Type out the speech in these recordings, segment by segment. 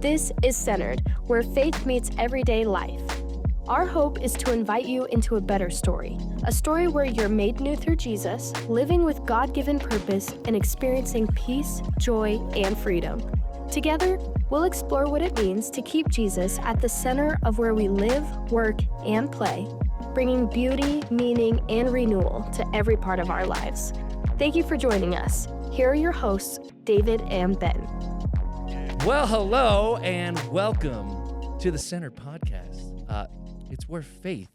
This is Centered, where faith meets everyday life. Our hope is to invite you into a better story, a story where you're made new through Jesus, living with God-given purpose, and experiencing peace, joy, and freedom. Together, we'll explore what it means to keep Jesus at the center of where we live, work, and play, bringing beauty, meaning, and renewal to every part of our lives. Thank you for joining us. Here are your hosts, David and Ben. Well, hello, and welcome to the Center Podcast. It's where faith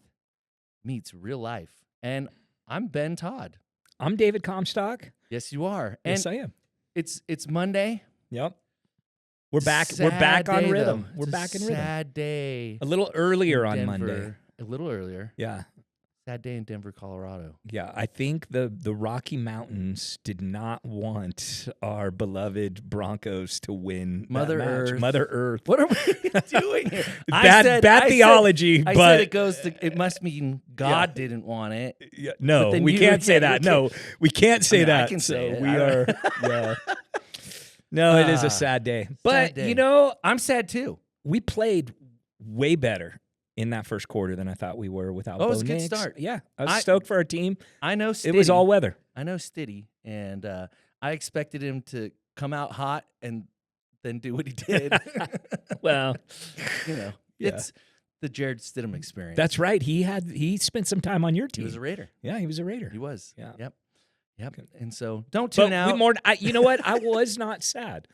meets real life. And I'm Ben Todd. I'm David Comstock. Yes, you are. And Yes, I am. It's Monday. Yep. We're back. Sad We're back on day, rhythm. though. We're It's back a in rhythm. sad day. A little earlier on in Monday. Denver. A little earlier. Yeah. Sad day in Denver, Colorado. Yeah. I think the Rocky Mountains did not want our beloved Broncos to win that Mother match. Earth. Mother Earth. What are we doing here? Bad theology, I but said it goes to. It must mean God didn't want it. yeah, no, then we you- can't say yeah, that. you No, we can't say I mean, I that. can say so it. we I are. don't- Yeah. No, it is Ah, a sad day. But sad day. you know, I'm sad too. we played way better in that first quarter than I thought we were without Oh, it was Bo a good Nix. start. Yeah, I was I- stoked for our team. I know It was all weather. I know Stiddy, and I expected him to come out hot and then do what he did. Well, You know, Yeah. it's the Jared Stidham experience. that's right. He spent some time on your He team. was a Raider. Yeah, he was a Raider. He was. Yeah. Yep. And so don't But tune out. you know what? I was not sad.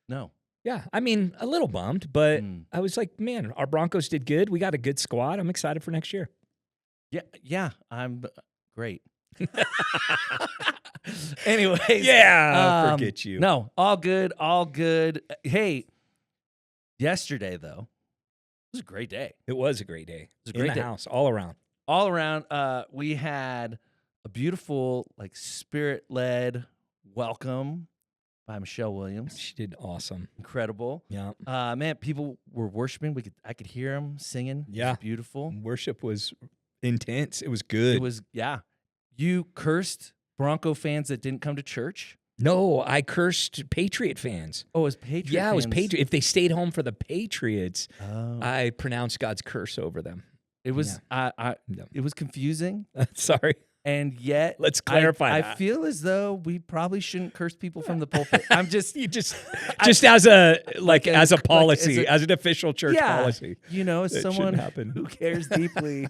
No. Yeah, I mean, a little bummed, but Mm. I was like, man, our Broncos did good. We got a good squad. I'm excited for next year. Yeah. I'm great. Anyways. Forget you. No, all good. Hey, yesterday though, it was a great day. It was a great day. It was a In great the day. house, all around. All around, we had a beautiful, like, spirit-led welcome by Michelle Williams. She did awesome. Incredible. Yeah. Man, people were worshiping. I could hear them singing. It Yeah. was beautiful. Worship was intense. It was good. It was, yeah. You cursed Bronco fans that didn't come to church. No, I cursed Patriot fans. Oh, it was Patriot Yeah, it was fans. Patriot. If they stayed home for the Patriots, Oh. I pronounced God's curse over them. It was, No. it was confusing. Sorry. And yet, Let's clarify I that. feel as though we probably shouldn't curse people from the pulpit. I'm just, You just as a as a policy, as a- as an official church policy. You know, as That shouldn't someone happen. who cares deeply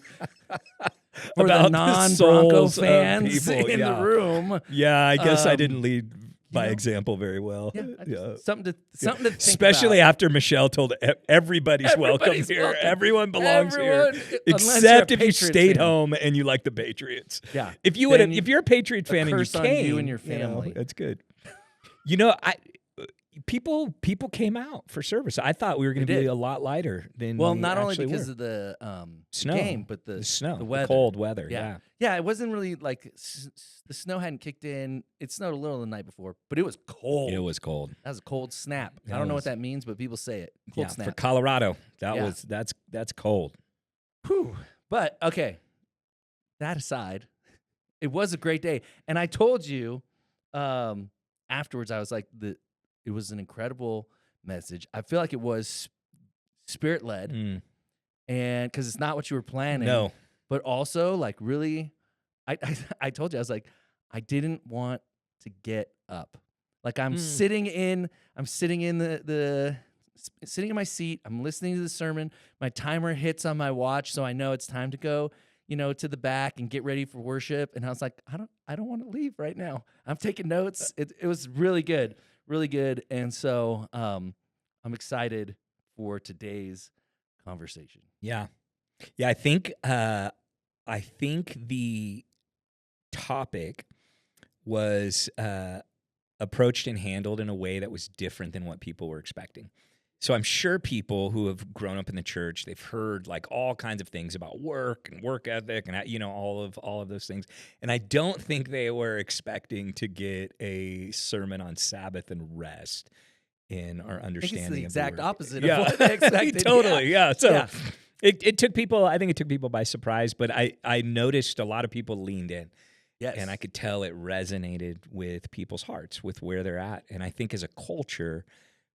for About the the non-Bronco souls of fans people, in yeah. the room. Yeah, I guess I Um, didn't lead by know? example very well. Yeah, something to think Especially about. after Michelle told everybody's welcome Everybody's here. welcome. Everyone belongs Everyone, here, unless you're a except if you Patriots stayed fan. home and you like the Patriots. Yeah. If you Then would, if you're a Patriot fan and you curse on came, you and your know, family. that's good. You know, people came out for service. I thought we were going They to be did. a lot lighter than Well, we not only actually because were. of the Snow. game, but the snow, the weather. cold weather. Yeah. Yeah, it wasn't really like the snow hadn't kicked in. It snowed a little the night before, but it was cold. It was cold. That was a cold snap. I That don't know was- what that means, but people say it. Cold Yeah, snap. for Colorado, Yeah. that's cold. Whew. But okay, that aside, it was a great day, and I told you afterwards. I was like, it was an incredible message. I feel like it was spirit led, Mm. and because it's not what you were planning. No. But also, like, really, I told you, I was like, I didn't want to get up. Like, I'm sitting in the sitting in my seat. I'm listening to the sermon. My timer hits on my watch, so I know it's time to go, to the back and get ready for worship. And I was like, I don't want to leave right now. I'm taking notes. It was really good, really good. And so, I'm excited for today's conversation. Yeah. Yeah, I think the topic was approached and handled in a way that was different than what people were expecting. So I'm sure people who have grown up in the church, they've heard like all kinds of things about work and work ethic and all of those things. And I don't think they were expecting to get a sermon on Sabbath and rest in our I think understanding it's the of exact the word. opposite of what they expected. Totally, yeah. So Yeah. it took people, I think it took people by surprise, but I noticed a lot of people leaned in. Yes. And I could tell it resonated with people's hearts, with where they're at. And I think as a culture,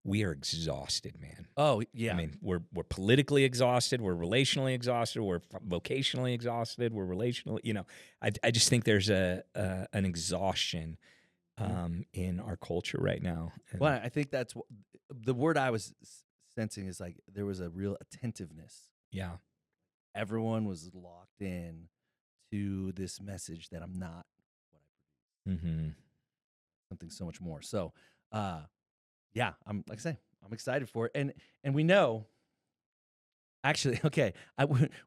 we are exhausted, man. Oh, yeah. I mean, we're politically exhausted, we're relationally exhausted, we're vocationally exhausted, we're relational. I just think there's an exhaustion in our culture right now. And Well, I think that's the word I was sensing is like there was a real attentiveness. yeah, Everyone was locked in to this message that I'm not what I produce. mm-hmm. Something so much more. So, yeah, I'm like I say, I'm excited for it, and we know. Actually, okay,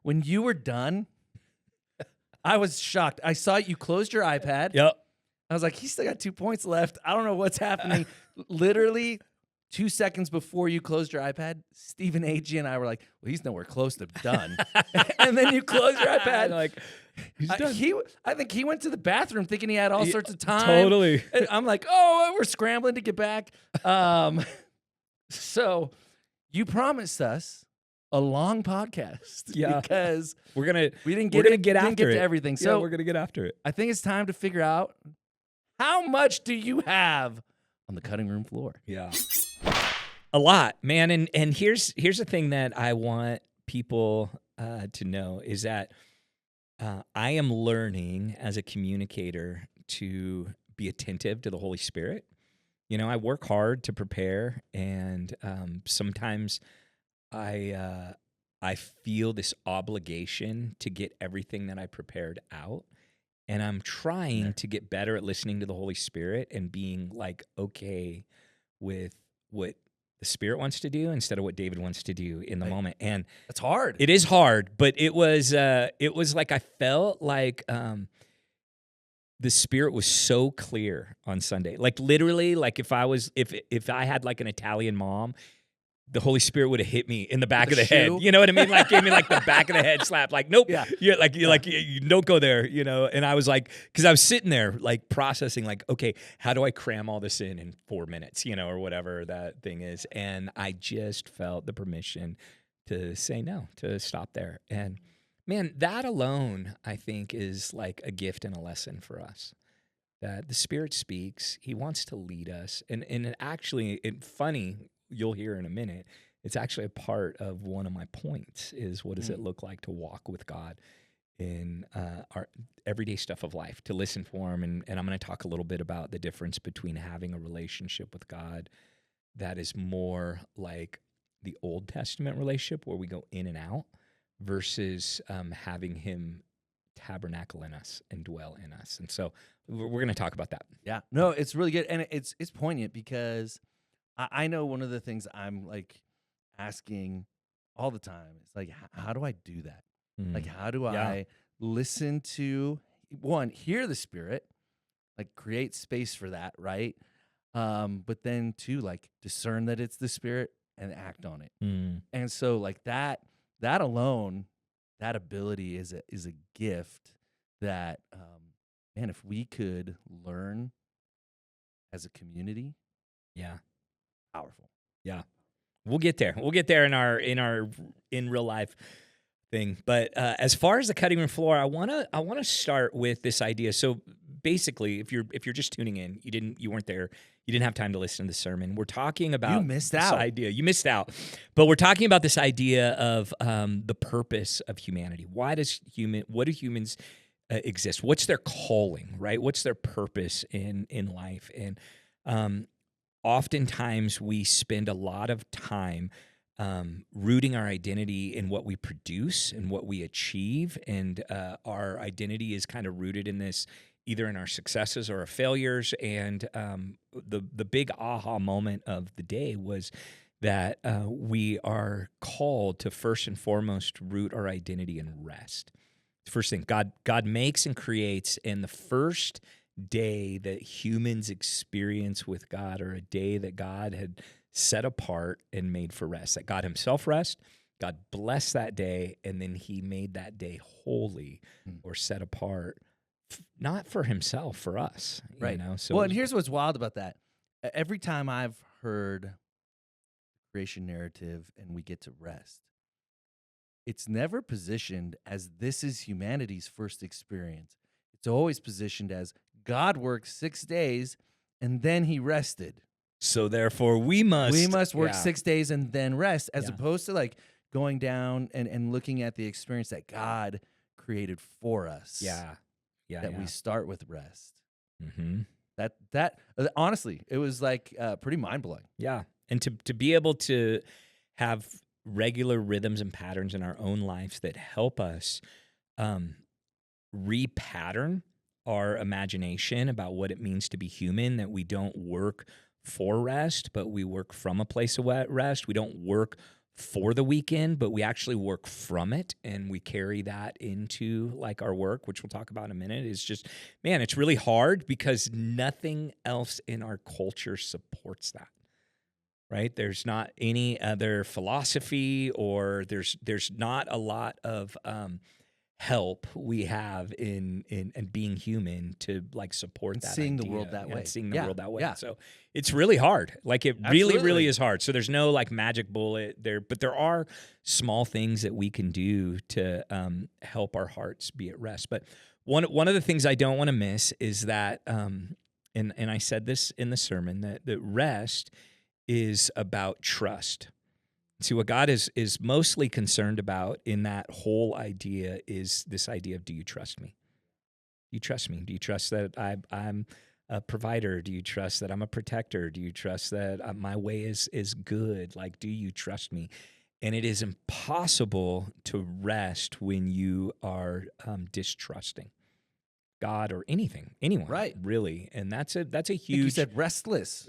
when you were done, I was shocked. I saw you closed your iPad. Yep. I was like, he's still got 2 points left. I don't know what's happening. Literally 2 seconds before you closed your iPad, Stephen A.G. and I were like, well, he's nowhere close to done. And then you close your iPad. Like, he's done. I think he went to the bathroom thinking he had all sorts of time. Totally. And I'm like, oh, we're scrambling to get back. So you promised us a long podcast. Yeah. Because we didn't didn't get after to it. everything. So So we're gonna get after it. I think it's time to figure out how much do you have on the cutting room floor? Yeah. A lot, man. And here's the thing that I want people to know is that I am learning as a communicator to be attentive to the Holy Spirit. I work hard to prepare, and sometimes I feel this obligation to get everything that I prepared out. And I'm trying to get better at listening to the Holy Spirit and being like okay with what the Spirit wants to do instead of what David wants to do in the moment. And That's hard. it is hard, but it was like I felt like the Spirit was so clear on Sunday. Like literally, like if I had like an Italian mom, the Holy Spirit would have hit me in the back of the head. You know what I mean? Like gave me like the back of the head slap. Like, nope. Yeah. You don't go there, And I was like, because I was sitting there like processing like, okay, how do I cram all this in 4 minutes, or whatever that thing is. And I just felt the permission to say no, to stop there. And man, that alone, I think, is like a gift and a lesson for us. That the Spirit speaks. He wants to lead us. And funny, you'll hear in a minute, it's actually a part of one of my points is what does it look like to walk with God in our everyday stuff of life, to listen for him. And I'm going to talk a little bit about the difference between having a relationship with God that is more like the Old Testament relationship where we go in and out versus having him tabernacle in us and dwell in us. And so we're going to talk about that. Yeah. No, it's really good. And it's poignant because I know one of the things I'm like asking all the time is like, how do I do that? Like, how do I listen to, one, hear the Spirit, like create space for that, right? But then two, like discern that it's the Spirit and act on it. And so like that alone, that ability is a gift that, man, if we could learn as a community, powerful. Yeah. We'll get there. We'll get there in our in real life thing. But as far as the cutting room floor, I wanna start with this idea. So basically, if you're just tuning in, you weren't there, you didn't have time to listen to the sermon. We're talking about You missed out. idea. You missed out. But we're talking about this idea of the purpose of humanity. What do humans exist? What's their calling, right? What's their purpose in life? And oftentimes we spend a lot of time rooting our identity in what we produce and what we achieve. And our identity is kind of rooted in this, either in our successes or our failures. And the big aha moment of the day was that we are called to first and foremost root our identity in rest. First thing, God makes and creates, and the first day that humans experience with God, or a day that God had set apart and made for rest, that God himself rest, God blessed that day, and then he made that day holy or set apart, not for himself, for us, Right. So Well, and here's what's wild about that. Every time I've heard creation narrative and we get to rest, it's never positioned as this is humanity's first experience. It's always positioned as God worked 6 days and then he rested. so therefore we must work yeah. 6 days and then rest, as Yeah. opposed to like going down and looking at the experience that God created for us. Yeah. That we start with rest. Mm-hmm. That honestly, it was like pretty mind blowing. Yeah. And to be able to have regular rhythms and patterns in our own lives that help us repattern our imagination about what it means to be human, that we don't work for rest, but we work from a place of rest. We don't work for the weekend, but we actually work from it, and we carry that into like our work, which we'll talk about in a minute. Is just, man, it's really hard because nothing else in our culture supports that. Right? There's not any other philosophy, or there's not a lot of help we have in being human to like support And that seeing the idea. world that way. And seeing the Yeah, world that way. yeah. So it's really hard. Like it really Absolutely. is hard. So there's no like magic bullet there, but there are small things that we can do to help our hearts be at rest. But one of the things I don't want to miss is that and I said this in the sermon, that rest is about trust. See, what God is mostly concerned about in that whole idea is this idea of, do you trust me? Do you trust me? Do you trust that I'm a provider? Do you trust that I'm a protector? Do you trust that my way is good? Like, do you trust me? And it is impossible to rest when you are distrusting God or anyone, Right. really. And that's a I think huge. you said restless.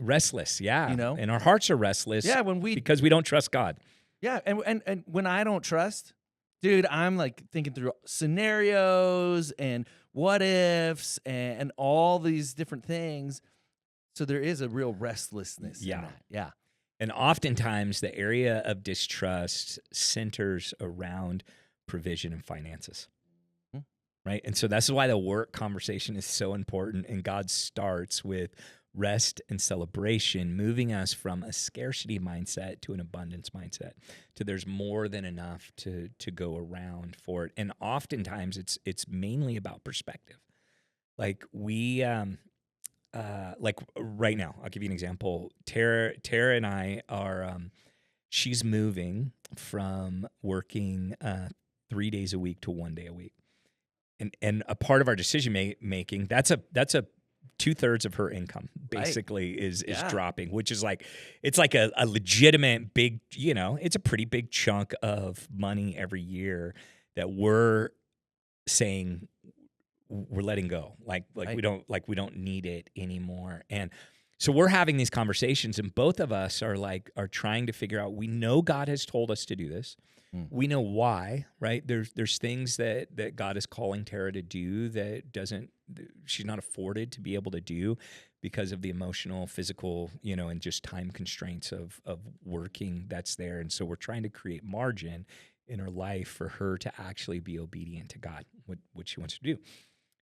Yeah. You know? And our hearts are restless. Yeah, when we because we don't trust God. Yeah, and when I don't trust, dude, I'm like thinking through scenarios and what ifs and all these different things. So there is a real restlessness in that. Yeah. And oftentimes the area of distrust centers around provision and finances. Right? And so that's why the work conversation is so important. And God starts with rest and celebration, moving us from a scarcity mindset to an abundance mindset, to there's more than enough to go around for it. And oftentimes it's mainly about perspective. Like we like right now, I'll give you an example. Tara and I are she's moving from working 3 days a week to 1 day a week. And a part of our decision making, that's a 2/3 of her income basically is dropping, which is like, it's like a legitimate big, it's a pretty big chunk of money every year that we're saying we're letting go. Like Right. we don't need it anymore. And so we're having these conversations, and both of us are trying to figure out, we know God has told us to do this. We know why, right? There's things that God is calling Tara to do that she's not afforded to be able to do because of the emotional, physical, and just time constraints of working that's there. And so we're trying to create margin in her life for her to actually be obedient to God, what she wants to do.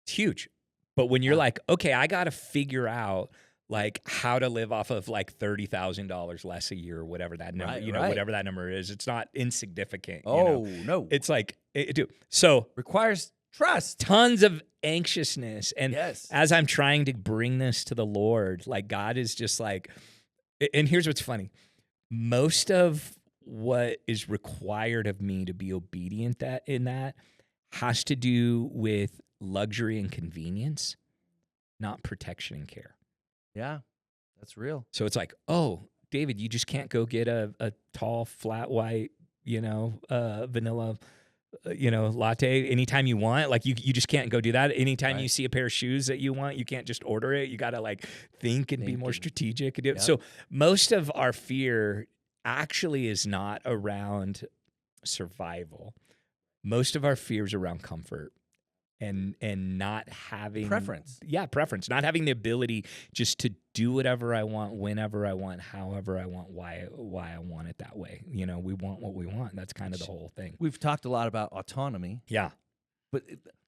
It's huge. But when you're like, okay, I got to figure out like how to live off of like $30,000 less a year or whatever that number, whatever that number is, it's not insignificant. No. It's like, so Requires trust. tons of anxiousness. And Yes. as I'm trying to bring this to the Lord, like God is just like, and here's what's funny. Most of what is required of me to be obedient in that has to do with luxury and convenience, not protection and care. Yeah, that's real. So it's like, oh, David, you just can't go get a tall, flat white, vanilla, latte anytime you want. Like you just can't go do that. Anytime you see a pair of shoes that you want, you can't just order it. You got to like think and be more strategic. Yep. So most of our fear actually is not around survival. Most of our fear is around comfort. And not having Preference. Yeah, preference. Not having the ability just to do whatever I want, whenever I want, however I want, why I want it that way. We want what we want. That's kind of the whole thing. We've talked a lot about autonomy. Yeah. But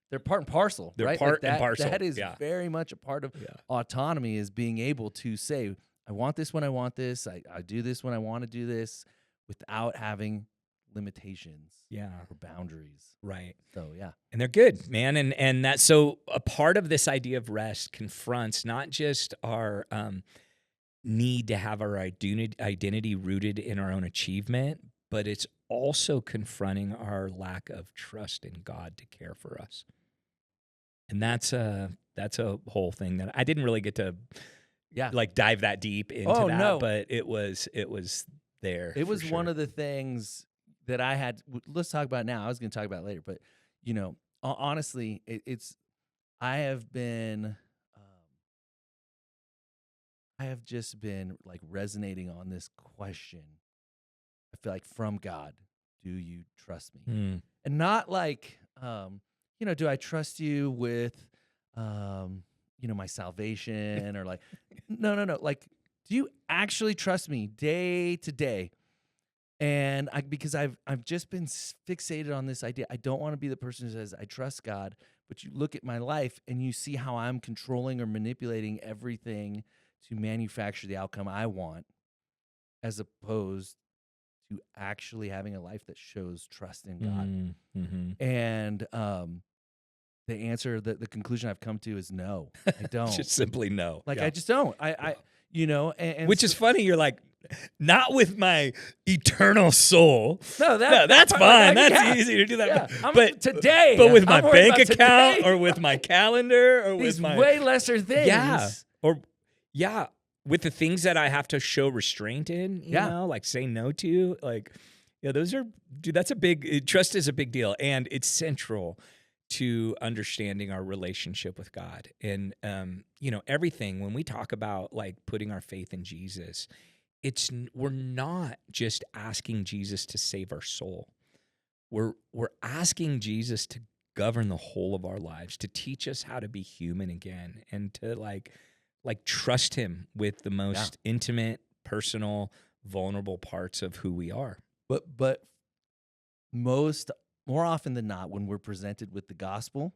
they're part and parcel, They're right? part and parcel. That is very much a part of autonomy, is being able to say, I want this when I want this. I do this when I want to do this, without having limitations or boundaries. Right. So, yeah. And they're good, man. And that, so a part of this idea of rest confronts not just our need to have our identity rooted in our own achievement, but it's also confronting our lack of trust in God to care for us. And that's a whole thing that I didn't really get to like dive that deep into no. but it was there. It was for one sure. of the things that I had. Let's talk about it now. I was going to talk about it later, but honestly, I have been, I have just been like resonating on this question. I feel like from God, do you trust me? And not like, do I trust you with, my salvation or like, no. Like, do you actually trust me day to day? And because I've just been fixated on this idea. I don't want to be the person who says I trust God, but you look at my life and you see how I'm controlling or manipulating everything to manufacture the outcome I want, as opposed to actually having a life that shows trust in God. And the answer, the conclusion I've come to is no, I don't. Just simply no. Like, I just don't. And which is funny. You're like, not with my eternal soul. No, that's fine. That's easy to do that. Yeah. But today, but with my I'm worried bank about account today. or with my calendar or These with my way lesser things. with the things that I have to show restraint in, you know, like say no to, like, those are, dude, that's a big, trust is a big deal. And it's central to understanding our relationship with God. And, everything, when we talk about like putting our faith in Jesus, we're not just asking Jesus to save our soul. We're asking Jesus to govern the whole of our lives, to teach us how to be human again, and to like trust him with the most intimate, personal, vulnerable parts of who we are. But more often than not, when we're presented with the gospel,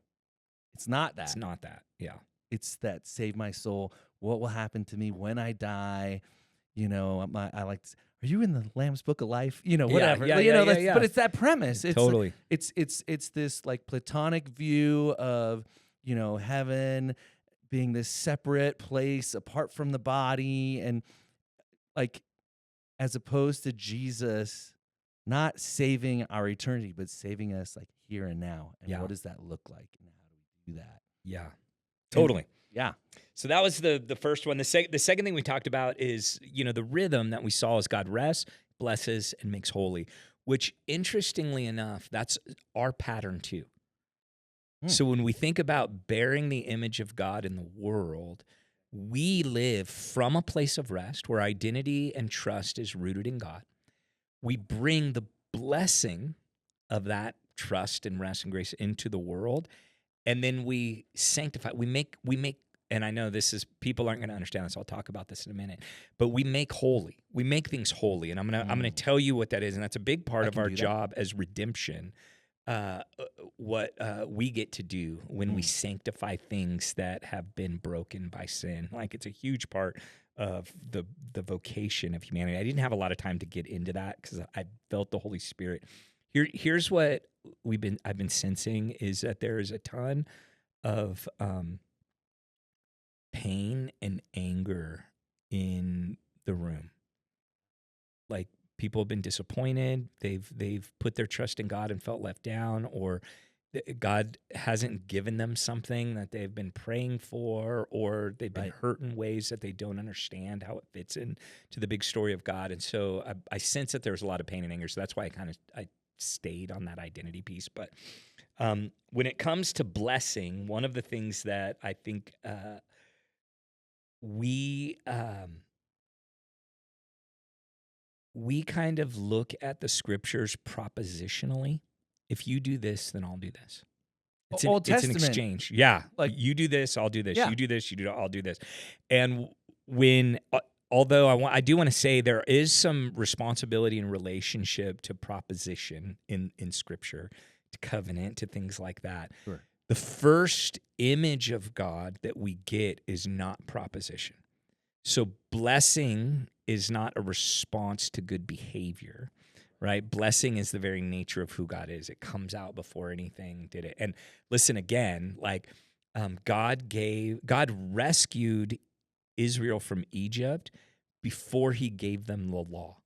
it's not that. It's not that. Yeah. It's that save my soul. What will happen to me when I die? I like. Are you in the Lamb's Book of Life? Whatever. Yeah. But it's that premise. It's totally. It's this like platonic view of heaven being this separate place apart from the body, and like, as opposed to Jesus not saving our eternity, but saving us like here and now. And what does that look like? And how do we do that? Yeah, totally. Yeah. So that was the first one. The second thing we talked about is, the rhythm that we saw is God rests, blesses, and makes holy, which interestingly enough, that's our pattern too. So when we think about bearing the image of God in the world, we live from a place of rest where identity and trust is rooted in God. We bring the blessing of that trust and rest and grace into the world, and then we sanctify. We make, and I know this is, people aren't going to understand this. I'll talk about this in a minute, but we make holy. We make things holy, and I'm gonna tell you what that is, and that's a big part of our job as redemption. What we get to do when we sanctify things that have been broken by sin. Like, it's a huge part of the vocation of humanity. I didn't have a lot of time to get into that because I felt the Holy Spirit. Here's what I've been sensing is that there is a ton of pain and anger in the room. Like, people have been disappointed. They've put their trust in God and felt left down, or God hasn't given them something that they've been praying for, or they've been hurt in ways that they don't understand how it fits into the big story of God. And so I sense that there's a lot of pain and anger. So that's why I stayed on that identity piece. But when it comes to blessing, one of the things that I think we kind of look at the scriptures propositionally. If you do this, then I'll do this. It's an exchange. Yeah. Like, you do this, I'll do this. Yeah. You do this, I'll do this. And although I do want to say there is some responsibility in relationship to proposition in scripture, to covenant, to things like that. Sure. The first image of God that we get is not proposition. So blessing is not a response to good behavior, right? Blessing is the very nature of who God is. It comes out before anything did it. And listen again, like God rescued Israel from Egypt before he gave them the law.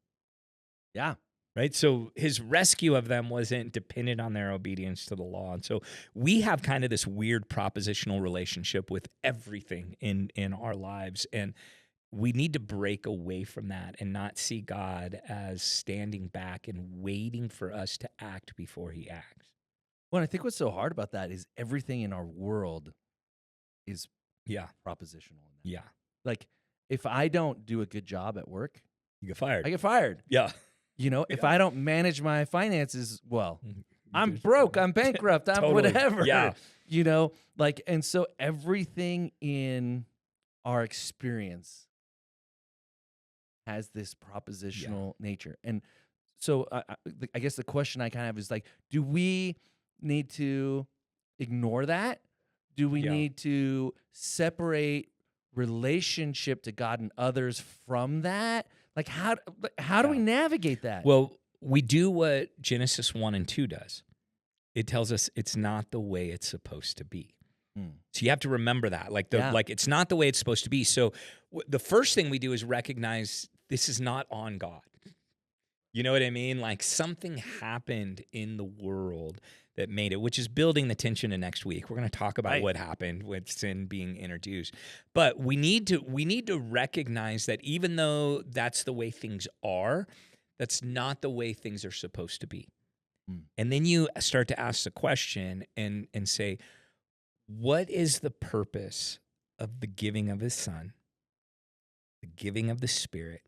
Yeah. Right? So his rescue of them wasn't dependent on their obedience to the law. And so we have kind of this weird propositional relationship with everything in our lives. And we need to break away from that and not see God as standing back and waiting for us to act before he acts. Well, I think what's so hard about that is everything in our world is Yeah. propositional. In that. Yeah. Like, if I don't do a good job at work, You get fired. I get fired. Yeah. You know, if I don't manage my finances well, I'm There's- broke, I'm bankrupt, I'm Totally. whatever. Yeah. You know, like, and so everything in our experience has this propositional nature. And so I guess the question I kind of have is like, do we need to ignore that? Do we Yeah. need to separate relationship to God and others from that? Like, how do we navigate that? Well, we do what Genesis 1 and 2 does. It tells us it's not the way it's supposed to be. So you have to remember that. Like, it's not the way it's supposed to be. So the first thing we do is recognize this is not on God. You know what I mean? Like, something happened in the world that made it, which is building the tension to next week. We're going to talk about what happened with sin being introduced. But we need to recognize that even though that's the way things are, that's not the way things are supposed to be. And then you start to ask the question and say, what is the purpose of the giving of his son, the giving of the Spirit,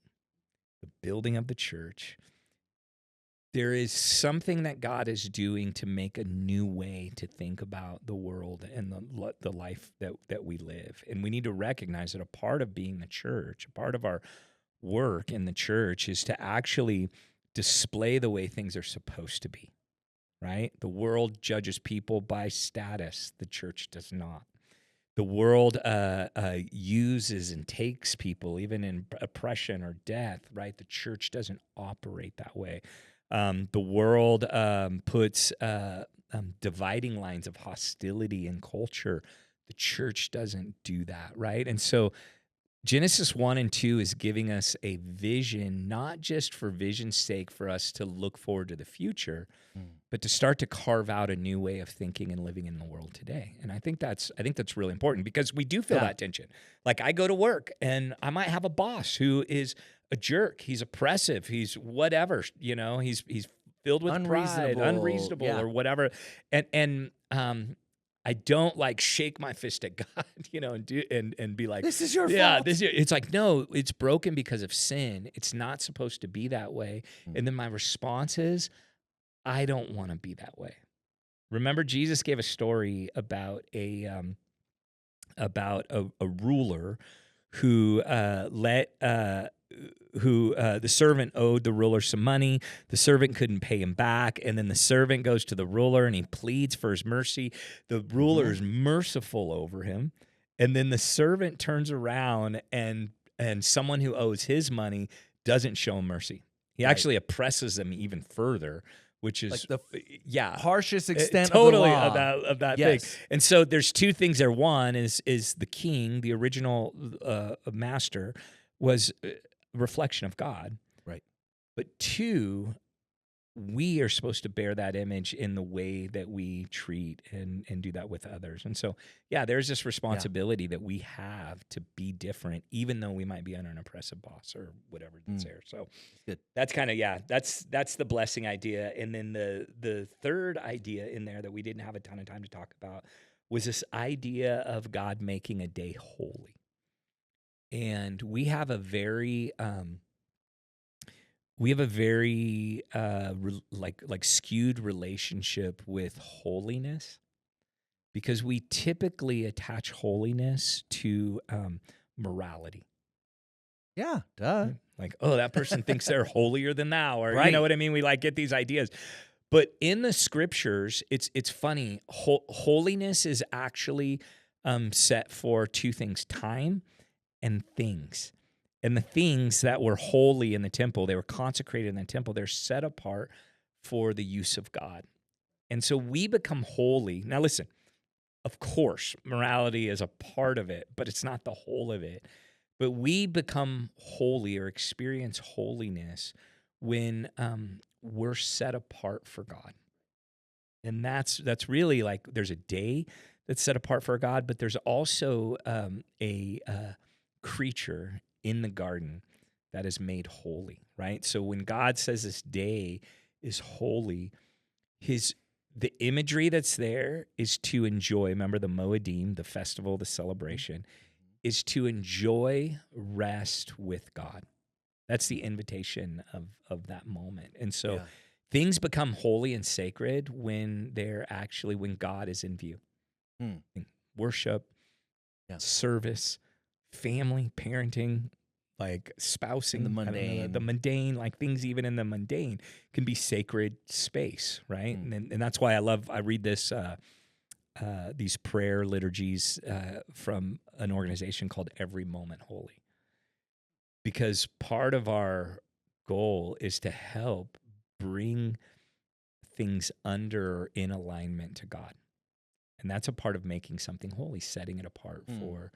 the building of the church? There is something that God is doing to make a new way to think about the world and the life that we live. And we need to recognize that a part of being the church, a part of our work in the church is to actually display the way things are supposed to be, right? The world judges people by status. The church does not. The world uses and takes people even in oppression or death, right? The church doesn't operate that way. The world puts dividing lines of hostility and culture. The church doesn't do that, right? And so Genesis 1 and 2 is giving us a vision, not just for vision's sake for us to look forward to the future, but to start to carve out a new way of thinking and living in the world today. And I think that's really important because we do feel that tension. Like, I go to work and I might have a boss who is a jerk. He's oppressive. He's whatever, you know, he's filled with pride, unreasonable or whatever. And I don't like shake my fist at God, you know, and be like, this is your fault. It's like, no, it's broken because of sin. It's not supposed to be that way. And then my response is, I don't want to be that way. Remember, Jesus gave a story about a ruler who the servant owed the ruler some money. The servant couldn't pay him back. And then the servant goes to the ruler and he pleads for his mercy. The ruler is merciful over him. And then the servant turns around and someone who owes his money doesn't show him mercy. He actually oppresses them even further, which is like the harshest extent totally of the law. of that thing. And so there's two things there. One is the king, the original master, was a reflection of God. Right. But two, we are supposed to bear that image in the way that we treat and do that with others. And so, there's this responsibility that we have to be different, even though we might be under an oppressive boss or whatever that's there. So good. That's kind of, that's the blessing idea. And then the third idea in there that we didn't have a ton of time to talk about was this idea of God making a day holy. And we have a very skewed relationship with holiness because we typically attach holiness to morality. Yeah, duh. Like, oh, that person thinks they're holier than thou, or you know what I mean? We get these ideas. But in the scriptures, it's funny. Holiness is actually set for two things: time and things. And the things that were holy in the temple, they were consecrated in the temple, they're set apart for the use of God. And so we become holy. Now listen, of course, morality is a part of it, but it's not the whole of it. But we become holy or experience holiness when we're set apart for God. And that's really like there's a day that's set apart for God, but there's also a creature in the garden that is made holy, right? So when God says this day is holy, the imagery that's there is to enjoy. Remember the Moedim, the festival, the celebration, is to enjoy rest with God. That's the invitation of that moment. And so Yeah. things become holy and sacred when God is in view. Hmm. Worship, Yeah. service, family, parenting, like spousing, And the I don't know, mundane. the mundane, like things even in the mundane can be sacred space, right? Hmm. And that's why I read this these prayer liturgies from an organization called Every Moment Holy. Because part of our goal is to help bring things under or in alignment to God. And that's a part of making something holy, setting it apart for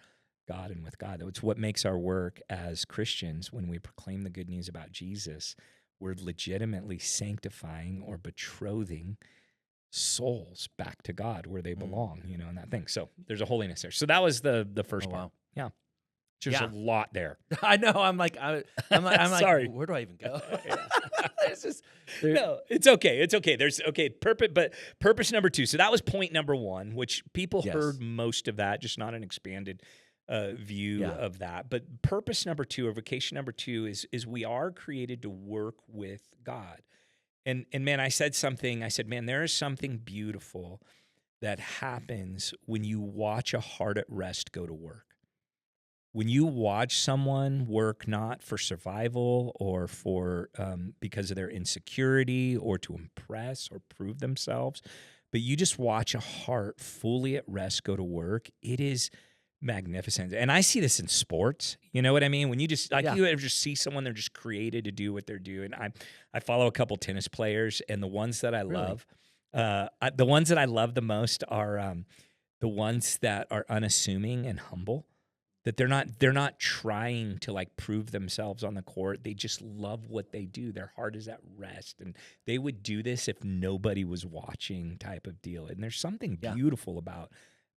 God and with God. It's what makes our work as Christians when we proclaim the good news about Jesus. We're legitimately sanctifying or betrothing souls back to God where they belong, in that thing. So there's a holiness there. So that was the first part. Wow. Yeah. There's a lot there. I know. I'm like, Sorry. where do I even go? It's just, No, it's okay. It's okay. There's purpose number 2. So that was point number 1, which people heard most of that, just not an expanded view of that. But purpose number 2 or vocation number 2 is we are created to work with God. And man, I said, man, there is something beautiful that happens when you watch a heart at rest go to work. When you watch someone work not for survival or for because of their insecurity or to impress or prove themselves, but you just watch a heart fully at rest go to work, it is magnificent. And I see this in sports. You know what I mean? When you just you ever just see someone, they're just created to do what they're doing. I follow a couple tennis players, and the ones that I love, the ones that I love the most are the ones that are unassuming and humble. That they're not trying to like prove themselves on the court. They just love what they do. Their heart is at rest, and they would do this if nobody was watching, type of deal. And there's something beautiful about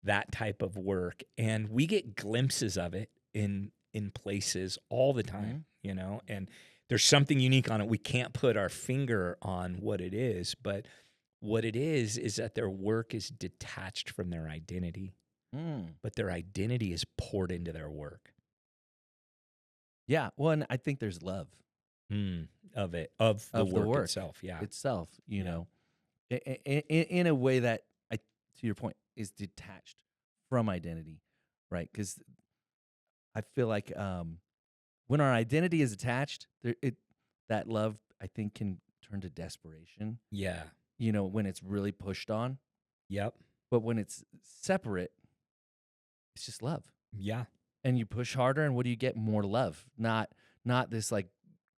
that type of work, and we get glimpses of it in places all the time, and there's something unique on it. We can't put our finger on what it is, but what it is that their work is detached from their identity. But their identity is poured into their work. Yeah. Well, and I think there's love Of the work itself. Yeah. Itself, you know, in a way that, to your point, is detached from identity, right? Because I feel like when our identity is attached, that love, I think, can turn to desperation. Yeah. When it's really pushed on. Yep. But when it's separate, it's just love. Yeah. And you push harder, and what do you get? More love. Not this like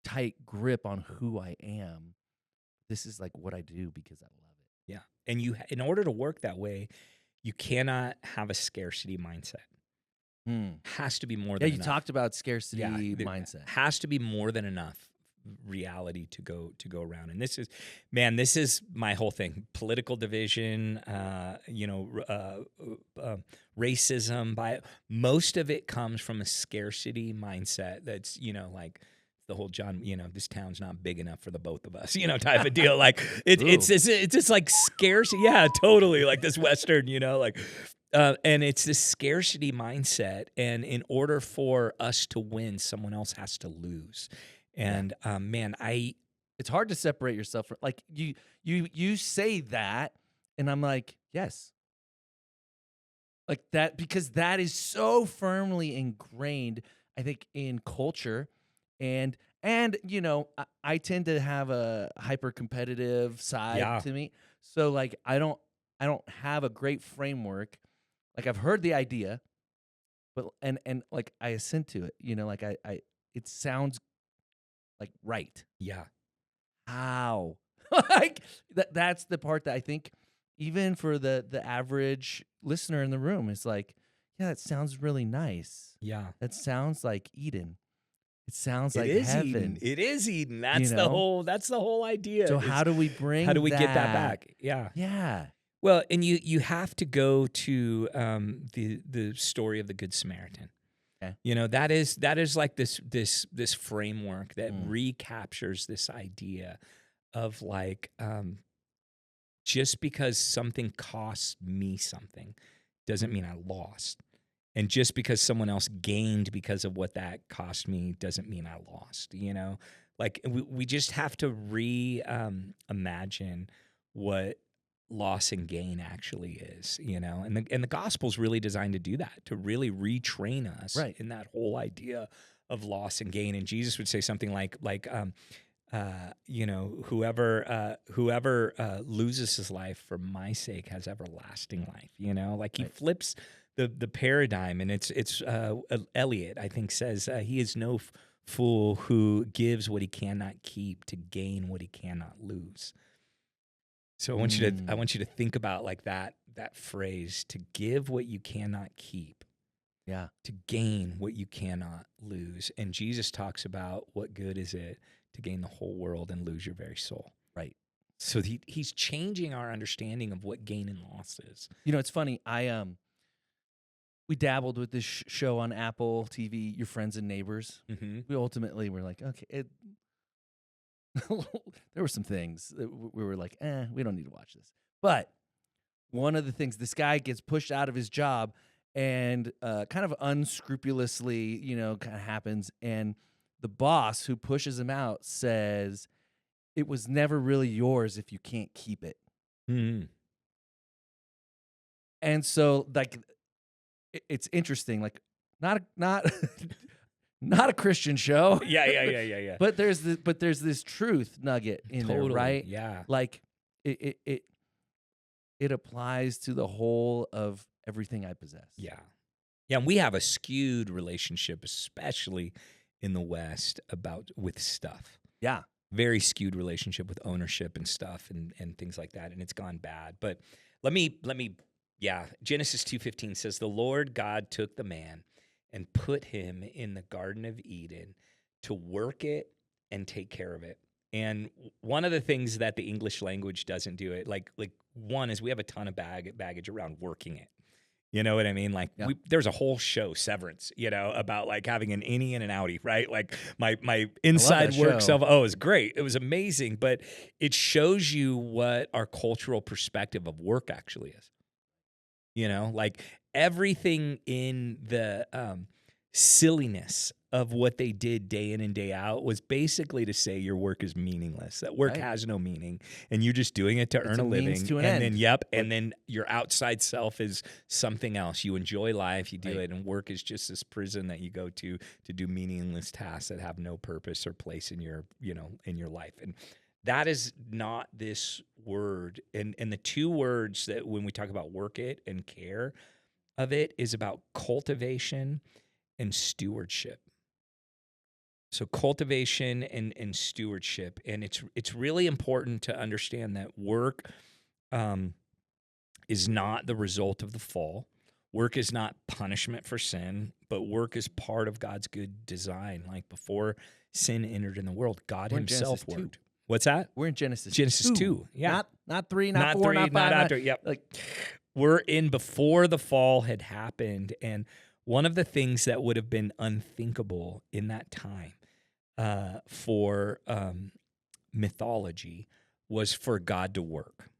tight grip on who I am. This is like what I do because I love it. Yeah. And in order to work that way, you cannot have a scarcity mindset. Has to be more than enough. You talked about scarcity mindset. Has to be more than enough reality to go around. And this is my whole thing. Political division, racism, most of it comes from a scarcity mindset that's, like the whole John, this town's not big enough for the both of us, type of deal. Like it's just like scarcity. Yeah, totally. Like this Western, and it's this scarcity mindset. And in order for us to win, someone else has to lose. And man, it's hard to separate yourself from, like, you say that, and I'm like, yes, like that, because that is so firmly ingrained, I think, in culture, and I tend to have a hyper competitive side to me, so like I don't have a great framework. Like, I've heard the idea, but and like I assent to it, like I it sounds like right. Yeah. How? Like that's the part that I think, even for the average listener in the room, is like, yeah, it sounds really nice. Yeah. That sounds like Eden. It sounds It like is heaven. Eden. It is Eden. You know? That's the whole idea. So is how do we bring how do we get that that back? Yeah. Yeah. Well, and you have to go to the story of the Good Samaritan. Okay. You know, that is like this framework that Mm. recaptures this idea of like just because something costs me something doesn't mean I lost. And just because someone else gained because of what that cost me doesn't mean I lost, you know? Like we just have to imagine what loss and gain actually is, you know? And the gospel's really designed to do that, to really retrain us Right. in that whole idea of loss and gain. And Jesus would say something like you know, whoever loses his life for my sake has everlasting life. You know, like he Right. flips the paradigm, and it's Eliot, I think, says he is no fool who gives what he cannot keep to gain what he cannot lose. So I want you to think about like that phrase, to give what you cannot keep, Yeah. to gain what you cannot lose. And Jesus talks about what good is it to gain the whole world and lose your very soul. Right. So he's changing our understanding of what gain and loss is. You know, it's funny. We dabbled with this show on Apple TV, Your Friends and Neighbors. Mm-hmm. We ultimately were like, okay, there were some things that we were like, we don't need to watch this. But one of the things, this guy gets pushed out of his job and kind of unscrupulously, you know, kind of happens. And the boss who pushes him out says, it was never really yours if you can't keep it. Mm-hmm. And so, like, it's interesting, like, not not a Christian show. Yeah. But there's this truth nugget in there, right? Yeah. Like it applies to the whole of everything I possess. Yeah. Yeah. And we have a skewed relationship, especially in the West, with stuff. Yeah. Very skewed relationship with ownership and stuff and things like that. And it's gone bad. But let me Genesis 2:15 says, the Lord God took the man and put him in the Garden of Eden to work it and take care of it. And one of the things that the English language doesn't do it, like one is we have a ton of baggage around working it. You know what I mean? Like there's a whole show, Severance, you know, about like having an innie and an outie, right? Like my inside work self. Oh, it was great. It was amazing. But it shows you what our cultural perspective of work actually is. You know, like everything in the silliness of what they did day in and day out was basically to say your work is meaningless. That work has no meaning, and you're just doing it to earn a living. And then your outside self is something else. You enjoy life, you do it, and work is just this prison that you go to do meaningless tasks that have no purpose or place in your, you know, in your life. And that is not this word. And the two words that when we talk about work it and care of it is about cultivation and stewardship. So cultivation and stewardship. And it's really important to understand that work is not the result of the fall. Work is not punishment for sin, but work is part of God's good design. Like before sin entered in the world, God himself worked. What's that? We're in Genesis 2. Yeah. Not 3, not 4, not 5. Not after. Yep. Like we're in before the fall had happened. And one of the things that would have been unthinkable in that time for mythology was for God to work.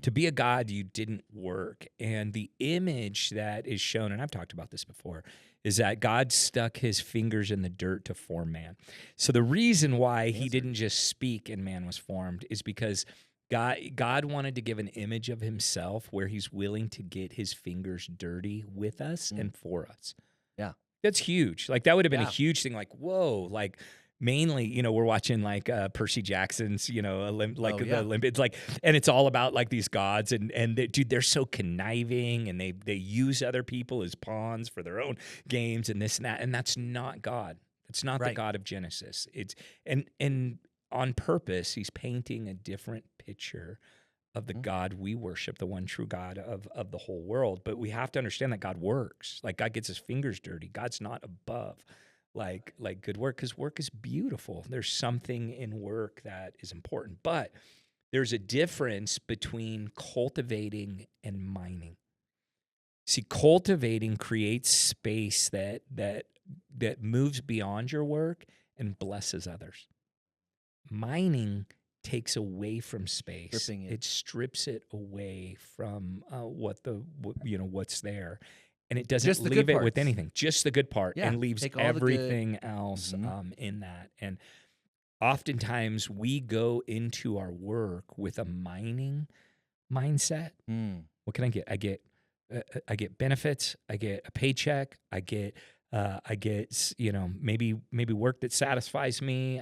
To be a God, you didn't work. And the image that is shown, and I've talked about this before, is that God stuck his fingers in the dirt to form man. So the reason why he didn't just speak and man was formed is because God wanted to give an image of himself where he's willing to get his fingers dirty with us and for us. Yeah. That's huge. Like that would have been a huge thing. Like, whoa, like mainly, you know, we're watching like Percy Jackson's, you know, the Olympics, like, and it's all about like these gods and dude, they're so conniving and they use other people as pawns for their own games and this and that. And that's not God. It's not the God of Genesis. It's, and on purpose, he's painting a different picture of the God we worship, the one true God of the whole world. But we have to understand that God works. Like God gets his fingers dirty. God's not above like good work, because work is beautiful. There's something in work that is important. But there's a difference between cultivating and mining. See, cultivating creates space that moves beyond your work and blesses others. Mining takes away from space. Stripping it. It strips it away from what's there, and it doesn't Just the good leave it with parts. anything. Just the good part, Yeah, and leaves take all the good. everything else Mhm. in that. And oftentimes we go into our work with a mining mindset. Mm. What can I get? I get benefits. I get a paycheck. I get maybe work that satisfies me.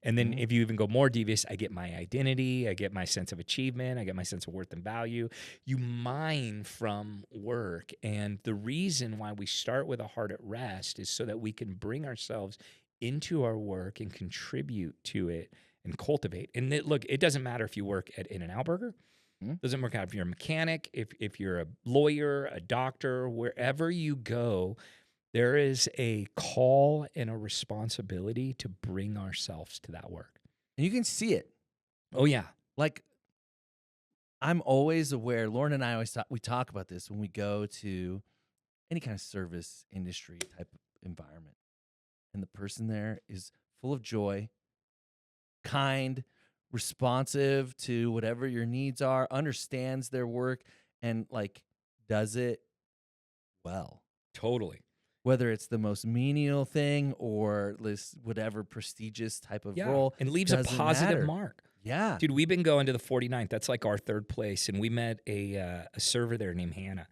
And then Mhm. if you even go more devious, I get my identity. I get my sense of achievement. I get my sense of worth and value. You mine from work, and the reason why we start with a heart at rest is so that we can bring ourselves into our work and contribute to it and cultivate. And it doesn't matter if you work at In-N-Out Burger. Doesn't work out if you're a mechanic, if you're a lawyer, a doctor, wherever you go, there is a call and a responsibility to bring ourselves to that work. And you can see it. Oh, yeah. Like, I'm always aware. Lauren and I always we talk about this when we go to any kind of service industry type of environment, and the person there is full of joy, kind, responsive to whatever your needs are, understands their work, and like does it well. Totally. Whether it's the most menial thing or this whatever prestigious type of Yeah. role, And leaves a doesn't positive matter. mark. Yeah. Dude, we've been going to the 49th. That's like our third place. And we met a server there named Hannah.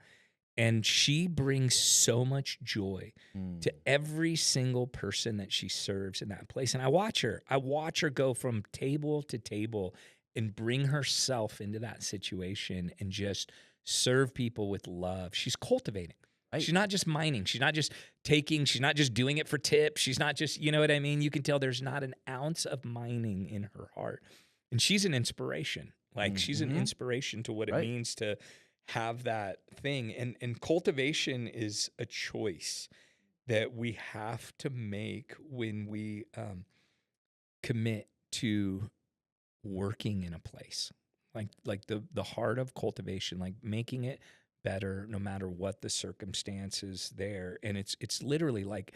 And she brings so much joy to every single person that she serves in that place. And I watch her go from table to table and bring herself into that situation and just serve people with love. She's cultivating. Right. She's not just mining. She's not just taking. She's not just doing it for tips. She's not just, you know what I mean? You can tell there's not an ounce of mining in her heart. And she's an inspiration. Like she's an inspiration to what it Right. means to have that thing. And cultivation is a choice that we have to make when we commit to working in a place. Like the heart of cultivation, like making it better no matter what the circumstances there. And it's literally like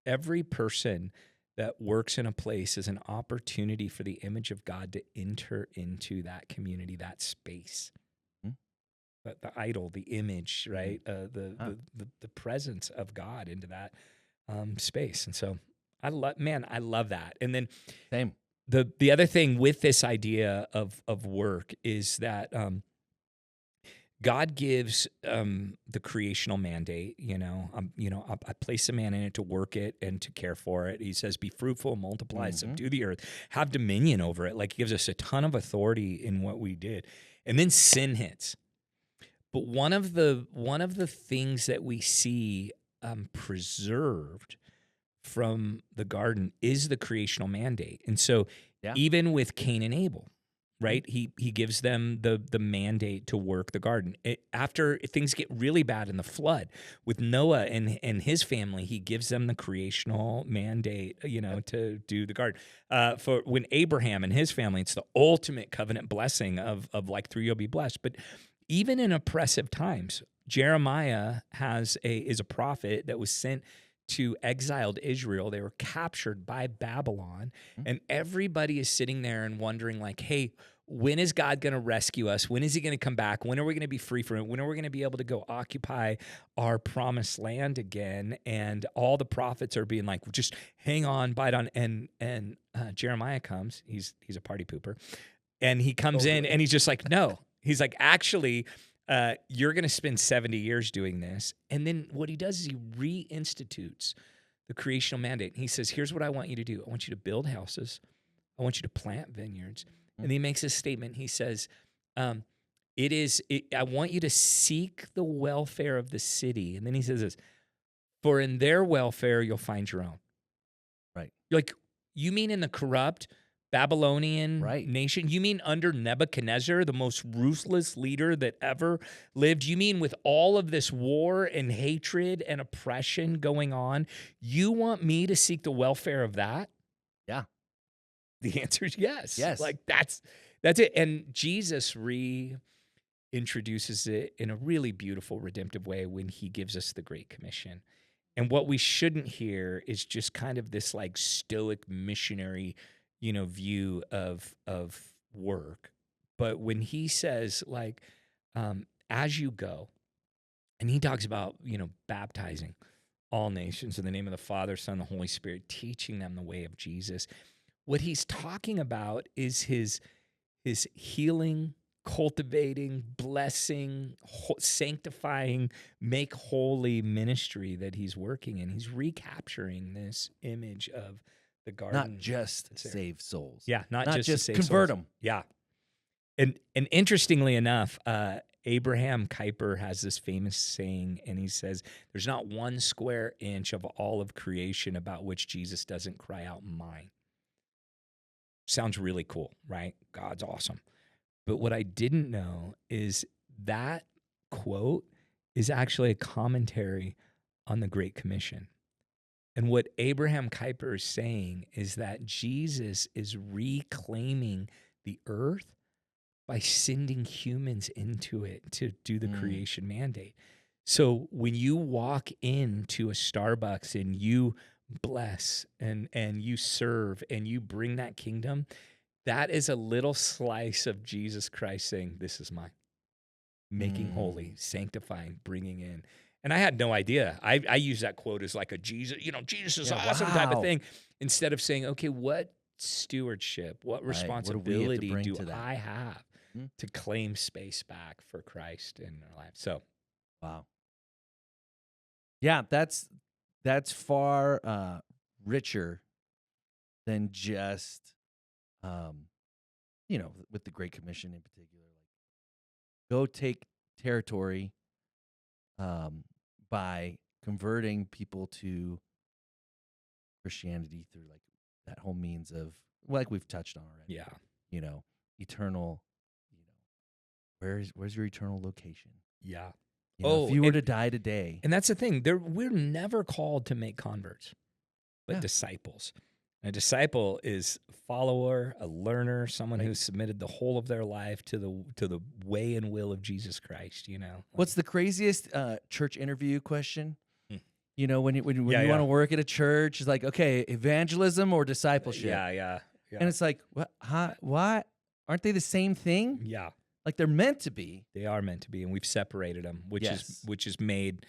every person that works in a place is an opportunity for the image of God to enter into that community, that space. The idol, the image, right? The presence of God into that space. And so I love that. And then Same. the other thing with this idea of work is that God gives the creational mandate. I place a man in it to work it and to care for it. He says, "Be fruitful, multiply, subdue the earth, have dominion over it." Like he gives us a ton of authority in what we did, and then sin hits. But one of the things that we see preserved from the garden is the creational mandate, and so even with Cain and Abel. Right, he gives them the mandate to work the garden. After things get really bad in the flood with Noah and his family, he gives them the creational mandate, to do the garden. For when Abraham and his family, it's the ultimate covenant blessing of like through you'll be blessed. But even in oppressive times, Jeremiah is a prophet that was sent to exiled Israel. They were captured by Babylon, and everybody is sitting there and wondering like, hey, when is God going to rescue us? When is he going to come back? When are we going to be free from it? When are we going to be able to go occupy our promised land again? And all the prophets are being like, just hang on, bite on. And Jeremiah comes. He's a party pooper. And he comes in and he's just like, no. He's like, actually, you're going to spend 70 years doing this. And then what he does is he reinstitutes the creational mandate. He says, here's what I want you to do. I want you to build houses. I want you to plant vineyards. And he makes this statement. He says, I want you to seek the welfare of the city. And then he says this, for in their welfare, you'll find your own. Right. You're like, you mean in the corrupt, Babylonian Right. nation? You mean under Nebuchadnezzar, the most ruthless leader that ever lived? You mean with all of this war and hatred and oppression going on, you want me to seek the welfare of that? Yeah. The answer is yes. Yes. Like that's it. And Jesus reintroduces it in a really beautiful, redemptive way when he gives us the Great Commission. And what we shouldn't hear is just kind of this like stoic missionary, view of work. But when he says like, as you go, and he talks about, baptizing all nations in the name of the Father, Son, and the Holy Spirit, teaching them the way of Jesus. What he's talking about is his healing, cultivating, blessing, sanctifying, make holy ministry that he's working in. He's recapturing this image of the garden. Not just save souls. Yeah, not just to save convert souls. them. Yeah. And interestingly enough, Abraham Kuyper has this famous saying, and he says, there's not one square inch of all of creation about which Jesus doesn't cry out, mine. Sounds really cool, right? God's awesome. But what I didn't know is that quote is actually a commentary on the Great Commission. And what Abraham Kuyper is saying is that Jesus is reclaiming the earth by sending humans into it to do the creation mandate. So when you walk into a Starbucks and you bless and you serve and you bring that kingdom, that is a little slice of Jesus Christ saying, this is mine. Making holy, sanctifying, bringing in. And I had no idea. I use that quote as like a Jesus, Jesus is awesome type of thing, instead of saying, okay, what stewardship, what responsibility do I have to claim space back for Christ in our life? So, wow. Yeah, that's far richer than just, with the Great Commission in particular, like go take territory by converting people to Christianity through like that whole means of, like we've touched on already. yeah. Eternal, where's your eternal location? Yeah. If you were to die today. And that's the thing. We're never called to make converts, but disciples. A disciple is a follower, a learner, someone who's submitted the whole of their life to the way and will of Jesus Christ. What's the craziest church interview question? When you want to work at a church, it's like, okay, evangelism or discipleship? Yeah. And it's like, what? Aren't they the same thing? Yeah. Like they're meant to be. They are meant to be, and we've separated them, which has made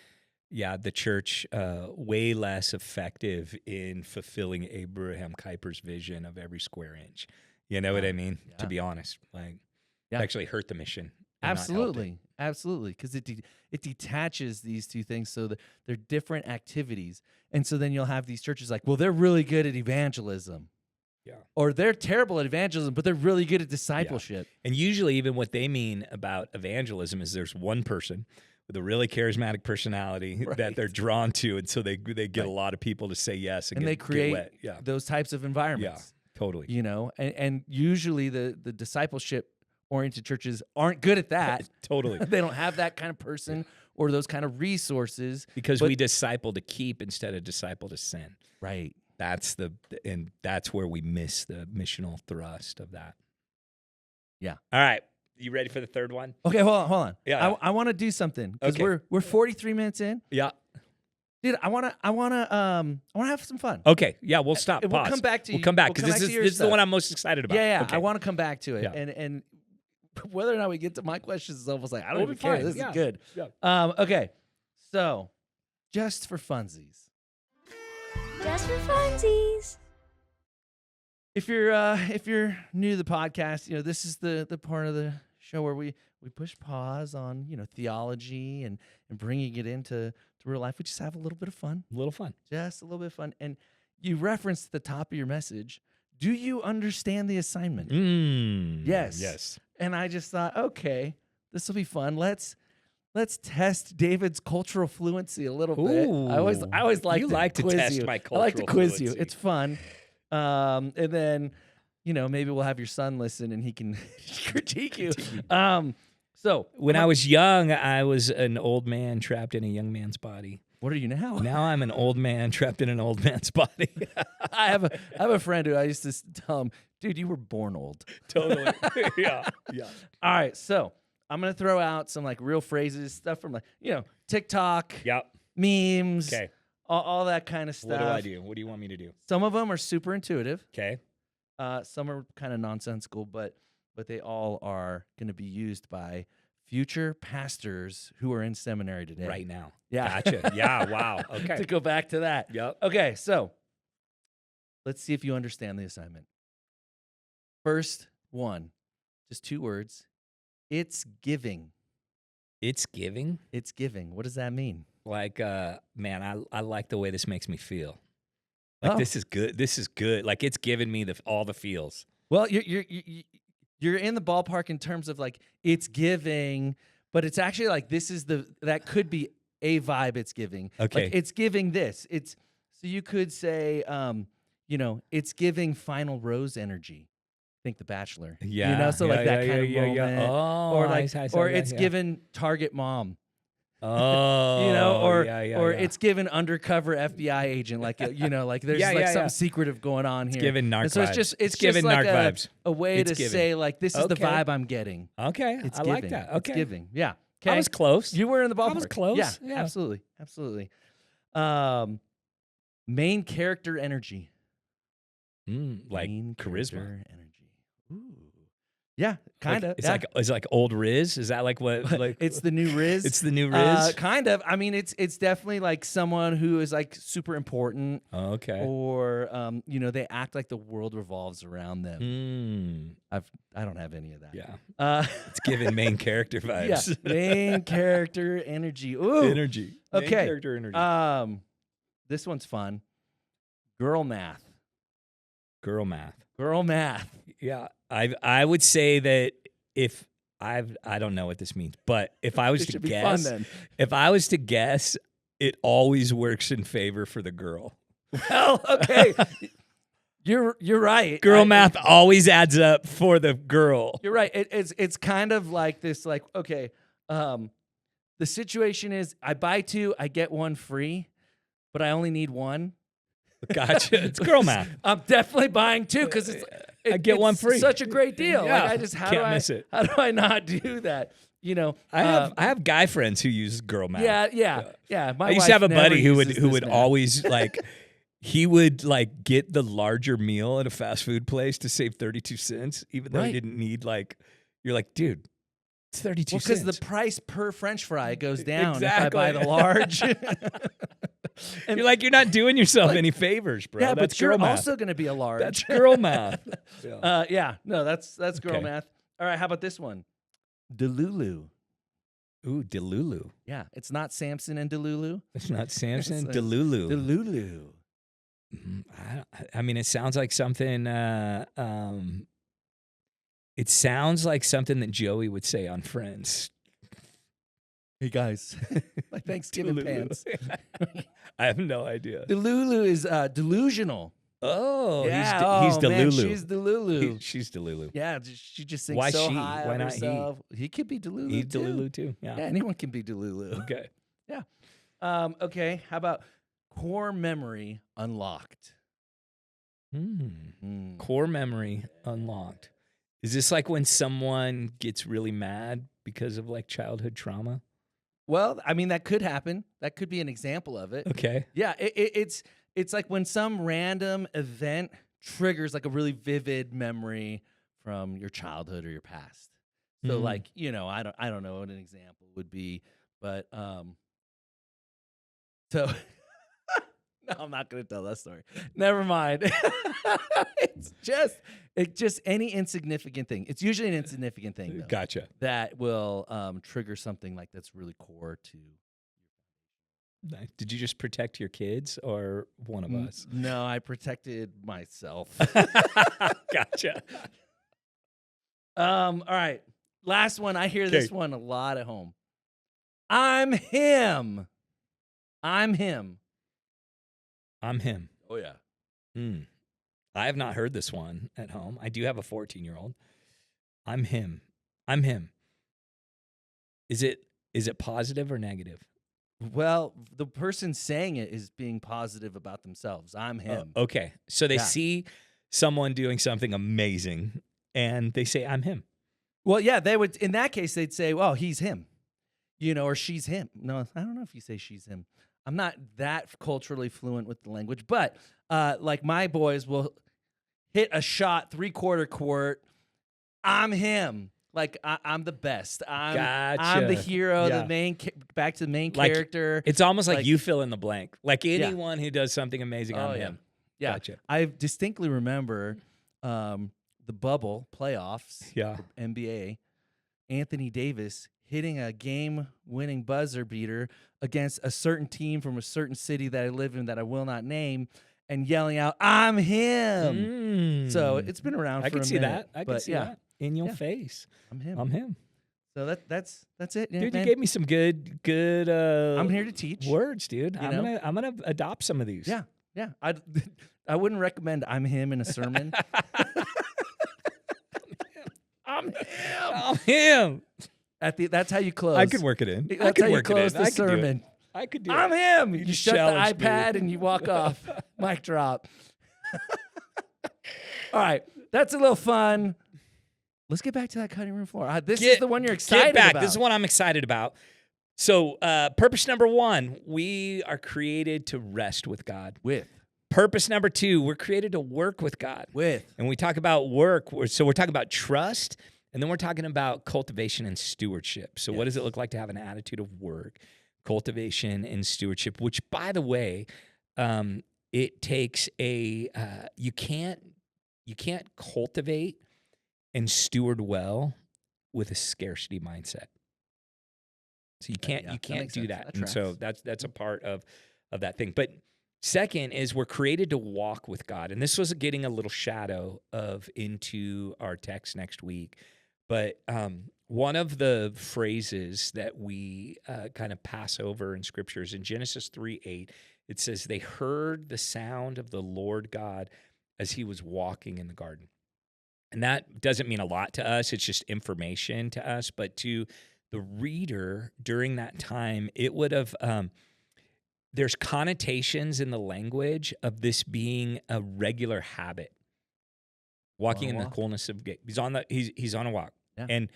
the church way less effective in fulfilling Abraham Kuyper's vision of every square inch. You know what I mean? Yeah. To be honest, it actually hurt the mission. Absolutely, because it detaches these two things, so that they're different activities, and so then you'll have these churches like, well, they're really good at evangelism. Yeah. Or they're terrible at evangelism, but they're really good at discipleship. Yeah. And usually even what they mean about evangelism is there's one person with a really charismatic personality that they're drawn to, and so they get a lot of people to say yes, and they create get wet. those types of environments. Yeah, totally. And usually the discipleship-oriented churches aren't good at that. Totally. They don't have that kind of person or those kind of resources. Because we disciple to keep instead of disciple to send. Right. That's where we miss the missional thrust of that. Yeah. All right. You ready for the third one? Okay, hold on. Yeah. I want to do something because we're 43 minutes in. Yeah. Dude, I wanna have some fun. Okay. Yeah, we'll stop. We'll come back to you. We'll come back because this is the one I'm most excited about. Yeah. Okay. I want to come back to it, Yeah. and whether or not we get to my questions is almost like I don't We'll even be care. fine. This Yeah. is good. Yeah. Okay, so just for funsies. Just for funsies. If you're new to the podcast, this is the part of the show where we push pause on theology and bringing it into real life. We just have a little bit of fun. Just a little bit of fun. And you referenced at the top of your message, do you understand the assignment? Yes. And I just thought, okay, this will be fun. Let's test David's cultural fluency a little bit. I always like you to like to quiz test you. my cultural I like to quiz fluency. you. It's fun. And then maybe we'll have your son listen and he can critique you. So When I was young, I was an old man trapped in a young man's body. what are you now? Now I'm an old man trapped in an old man's body. I have a friend who I used to tell him, dude, you were born old. Totally. Yeah. All right, so I'm gonna throw out some like real phrases, stuff from like TikTok, Yep. memes, Okay. all that kind of stuff. What do I do? What do you want me to do? Some of them are super intuitive. Okay. Some are kind of nonsensical, but they all are going to be used by future pastors who are in seminary today. Right now. Yeah. Gotcha. Yeah. Wow. To Okay. go back to that. Yep. Okay, so let's see if you understand the assignment. First one, just 2 words. It's giving. It's giving. It's giving. What does that mean? Like, man, I like the way this makes me feel. Like, Oh. this is good. This is good. Like, it's giving me all the feels. Well, you're in the ballpark in terms of like it's giving, but it's actually like that could be a vibe it's giving. Okay. Like it's giving this. So you could say it's giving Final Rose energy. Think The Bachelor. Yeah. So like that kind of moment. Oh, Or like it's yeah. given Target Mom. Oh, or it's given undercover FBI agent, like like there's something secretive going on here. It's given narc And so vibes. it's given just like narc vibes. a way It's to giving. say like this is the Okay. vibe I'm getting. Okay, It's I giving. like that. Okay, It's giving. Yeah. I Okay. was close. You were in the ballpark. I was close. Yeah. Yeah. Absolutely. Main character energy. Like Main charisma. character energy. Ooh. Yeah, kind of. It's like old Riz. Is that like what? Like It's the new Riz. It's the new Riz. Kind of. I mean, it's definitely like someone who is like super important. Okay. Or they act like the world revolves around them. I don't have any of that. Yeah. It's giving main character vibes. Yeah. Main character energy. Ooh. Energy. Main Okay. character energy. This one's fun. Girl math. Girl math. Girl math. Yeah. I would say that if I don't know what this means, but if I was This to should be guess, fun then. if I was to guess, it always works in favor for the girl. Well, okay. You're right. Girl math always adds up for the girl. You're right. It's kind of like this, like, okay, the situation is I buy 2, I get 1 free, but I only need 1. Gotcha. It's girl math. I'm definitely buying 2 because I get 1 free. Such a great deal. Yeah. Like Can't miss it. How do I not do that? I have guy friends who use girl math. Yeah. My I used to have a wife never buddy who uses would this math. always like he would like get the larger meal at a fast food place to save 32 cents, even though he Right. didn't need like. You're like, dude, it's 32 Well, because cents. the price per French fry goes down Exactly. if I buy the large. And you're like, you're not doing yourself any favors, bro. Yeah, That's but you're girl math. also going to be a large. That's girl math. Yeah. No, that's girl Okay. math. All right, how about this one? Delulu. Ooh, Delulu. Yeah, it's not Samson and Delulu. It's not Samson. It's, Delulu. Delulu. I mean, it sounds like something. It sounds like something that Joey would say on Friends. Hey guys, my Thanksgiving Delulu. pants. I have no idea. Delulu is delusional. Oh, Yeah, he's man, Delulu. she's Delulu. She's Delulu. Yeah, she just thinks Why so she? high Why of not he? herself. He could be Delulu He's too. Delulu too. Yeah, Yeah. anyone can be Delulu. Okay. Okay, how about core memory unlocked? Core memory unlocked. Is this like when someone gets really mad because of like childhood trauma? Well, I mean that could happen. That could be an example of it. Okay. Yeah, it's like when some random event triggers like a really vivid memory from your childhood or your past. So like, I don't know what an example would be, but so no, I'm not going to tell that story. Never mind. It's just any insignificant thing. It's usually an insignificant thing though, Gotcha. that will trigger something like that's really core to. Nice. Did you just protect your kids or one of us? No, I protected myself. Gotcha. All right. Last one. I hear this one a lot at home. I'm him. I'm him. I'm him. Oh yeah. I have not heard this one at home. I do have a 14-year-old. I'm him. I'm him. Is it positive or negative? Well, the person saying it is being positive about themselves. I'm him. Okay. So they Yeah. see someone doing something amazing and they say, I'm him. Well, yeah, they would. In that case, they'd say, "Well, he's him," or "She's him." No, I don't know if you say "she's him." I'm not that culturally fluent with the language, but like my boys will hit a shot 3/4 court. I'm him. Like I'm the best. I'm the Gotcha. hero. Yeah. The main back to the main Like, character. It's almost like Like- you fill in the blank. Like anyone who does something amazing, I'm Oh, yeah. him. Yeah, Gotcha. I distinctly remember the bubble playoffs. Yeah. for NBA. Anthony Davis hitting a game-winning buzzer beater against a certain team from a certain city that I live in that I will not name, and yelling out, "I'm him!" So it's been around. I for can a see minute, that. I can but see yeah, that in your Yeah. face. I'm him. I'm him. So that's it, yeah, Dude, man. you gave me some good I'm here to teach. words, dude. You know? I'm gonna adopt some of these. Yeah, yeah. I wouldn't recommend "I'm him" in a sermon. I'm him. I'm him. That's how you close. I could work it in. I That's could how you work it close in. the I could do it. sermon. I could do I'm it. him. You just shut the challenged me. iPad and you walk off. Mic drop. All right, that's a little fun. Let's get back to that cutting room floor. This is the one you're excited Get back. about. This is what I'm excited about. So, purpose number 1, we are created to rest with God. with. Purpose number 2, we're created to work with God. And we talk about work, so we're talking about trust, and then we're talking about cultivation and stewardship. So what does it look like to have an attitude of work, cultivation, and stewardship? Which, by the way, it takes you can't cultivate and steward well with a scarcity mindset. So you can't makes do sense. that. That And so that's a part of that thing. But second is we're created to walk with God. And this was getting a little shadow of into our text next week. But one of the phrases that we kind of pass over in Scripture is in Genesis 3:8. It says, they heard the sound of the Lord God as he was walking in the garden. And that doesn't mean a lot to us. It's just information to us. But to the reader during that time, it would have, there's connotations in the language of this being a regular habit. Walking in the coolness of, he's on a walk. Yeah. And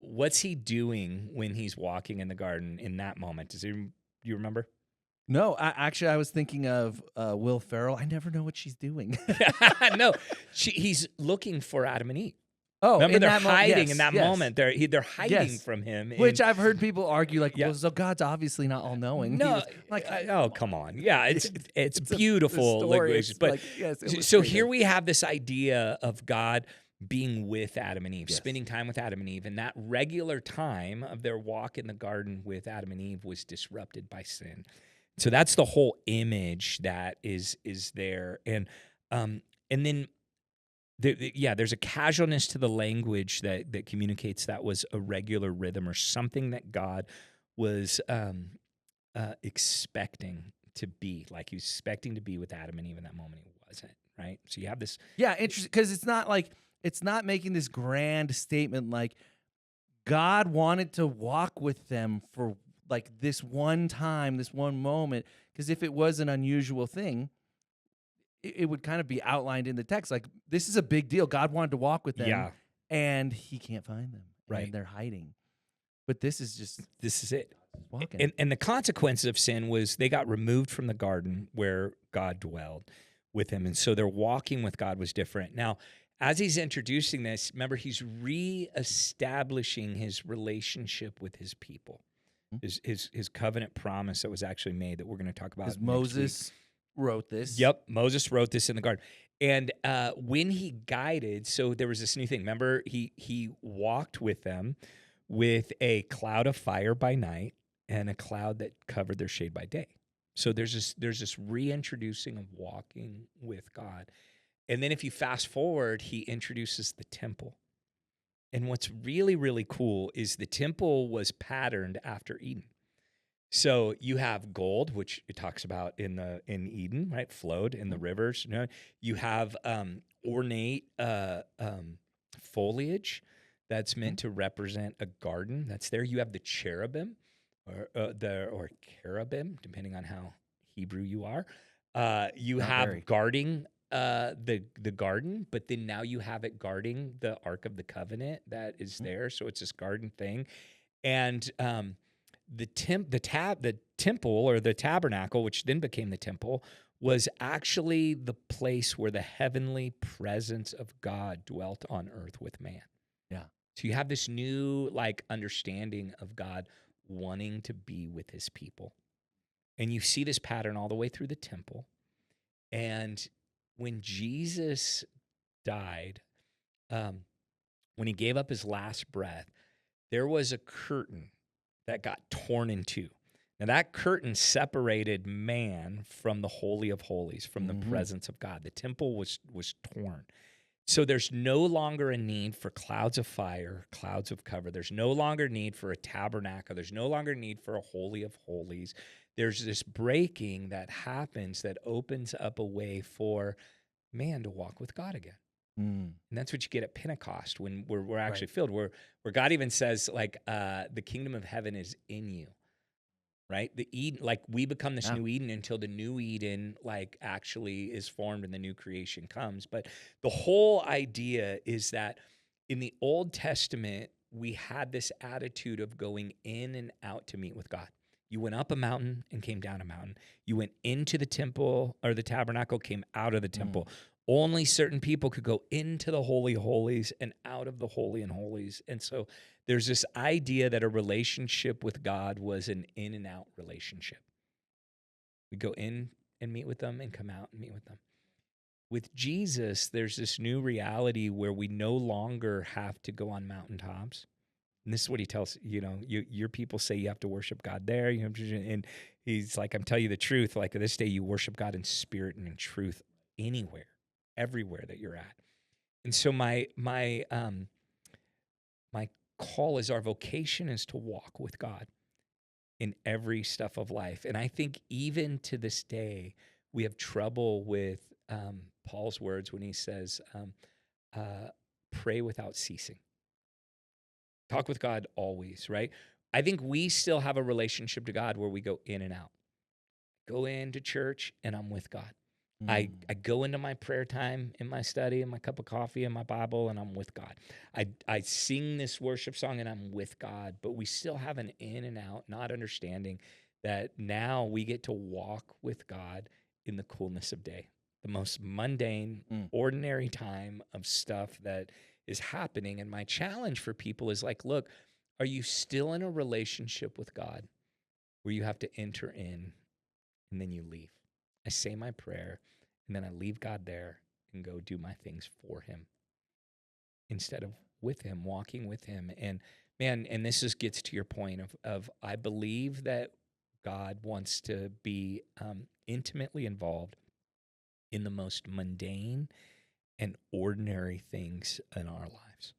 what's he doing when he's walking in the garden in that moment? Do you remember? No, I was thinking of Will Ferrell. I never know what she's doing. No, he's looking for Adam and Eve. Oh, Remember, they're that hiding in that yes. moment. They're hiding from him. Which I've heard people argue, like, Yeah. well, so God's obviously not all knowing. No, oh, come on. Yeah, it's beautiful language. But so here we have this idea of God being with Adam and Eve, spending time with Adam and Eve. And that regular time of their walk in the garden with Adam and Eve was disrupted by sin. So that's the whole image that is there. And then there's a casualness to the language that communicates that was a regular rhythm or something that God was expecting to be. Like he was expecting to be with Adam and Eve in that moment. He wasn't, right? So you have this. Yeah, interesting, because it's not making this grand statement like God wanted to walk with them for like this one time, this one moment. Because if it was an unusual thing, it would kind of be outlined in the text. Like, this is a big deal. God wanted to walk with them, and he can't find them. Right. And they're hiding. But this is it. Walking. And the consequences of sin was they got removed from the garden where God dwelled with him. And so their walking with God was different. Now, as he's introducing this, remember, he's reestablishing his relationship with his people. His covenant promise that was actually made that we're going to talk about. Moses wrote this. Yep, Moses wrote this in the garden. And when he guided, so there was this new thing. Remember, he walked with them with a cloud of fire by night and a cloud that covered their shade by day. So there's this reintroducing of walking with God. And then if you fast forward, he introduces the temple. And what's really, really cool is the temple was patterned after Eden. So you have gold, which it talks about in Eden, right? Flowed in the rivers. You know, you have ornate foliage that's meant to represent a garden. That's there. You have the cherubim, or cherubim, depending on how Hebrew you are. You Not have very. guarding the garden, but then now you have it guarding the Ark of the Covenant that is there. So it's this garden thing, and the temple or the tabernacle, which then became the temple, was actually the place where the heavenly presence of God dwelt on earth with man. Yeah. So you have this new understanding of God wanting to be with his people. And you see this pattern all the way through the temple. And when Jesus died, when he gave up his last breath, there was a curtain that got torn in two. Now, that curtain separated man from the Holy of Holies, from the presence of God. The temple was torn. So there's no longer a need for clouds of fire, clouds of cover. There's no longer need for a tabernacle. There's no longer need for a Holy of Holies. There's this breaking that happens that opens up a way for man to walk with God again. And that's what you get at Pentecost when we're actually filled, where God even says, the kingdom of heaven is in you, right? The Eden, we become this new Eden until the new Eden, actually is formed and the new creation comes. But the whole idea is that in the Old Testament, we had this attitude of going in and out to meet with God. You went up a mountain and came down a mountain. You went into the temple or the tabernacle, came out of the temple. Only certain people could go into the Holy of Holies and out of the Holy and Holies. And so there's this idea that a relationship with God was an in and out relationship. We go in and meet with them and come out and meet with them. With Jesus, there's this new reality where we no longer have to go on mountaintops. And this is what he tells, your people say you have to worship God there. And he's like, I'm telling you the truth. This day you worship God in spirit and in truth anywhere, everywhere that you're at. And so my call is, our vocation is to walk with God in every stuff of life. And I think even to this day, we have trouble with Paul's words when he says, pray without ceasing. Talk with God always, right? I think we still have a relationship to God where we go in and out. Go into church and I'm with God. I go into my prayer time, in my study, in my cup of coffee, and my Bible, and I'm with God. I sing this worship song, and I'm with God. But we still have an in and out, not understanding that now we get to walk with God in the coolness of day, the most mundane, ordinary time of stuff that is happening. And my challenge for people is look, are you still in a relationship with God where you have to enter in and then you leave? I say my prayer, and then I leave God there and go do my things for him instead of with him, walking with him. And man, and this just gets to your point of I believe that God wants to be intimately involved in the most mundane and ordinary things in our lives.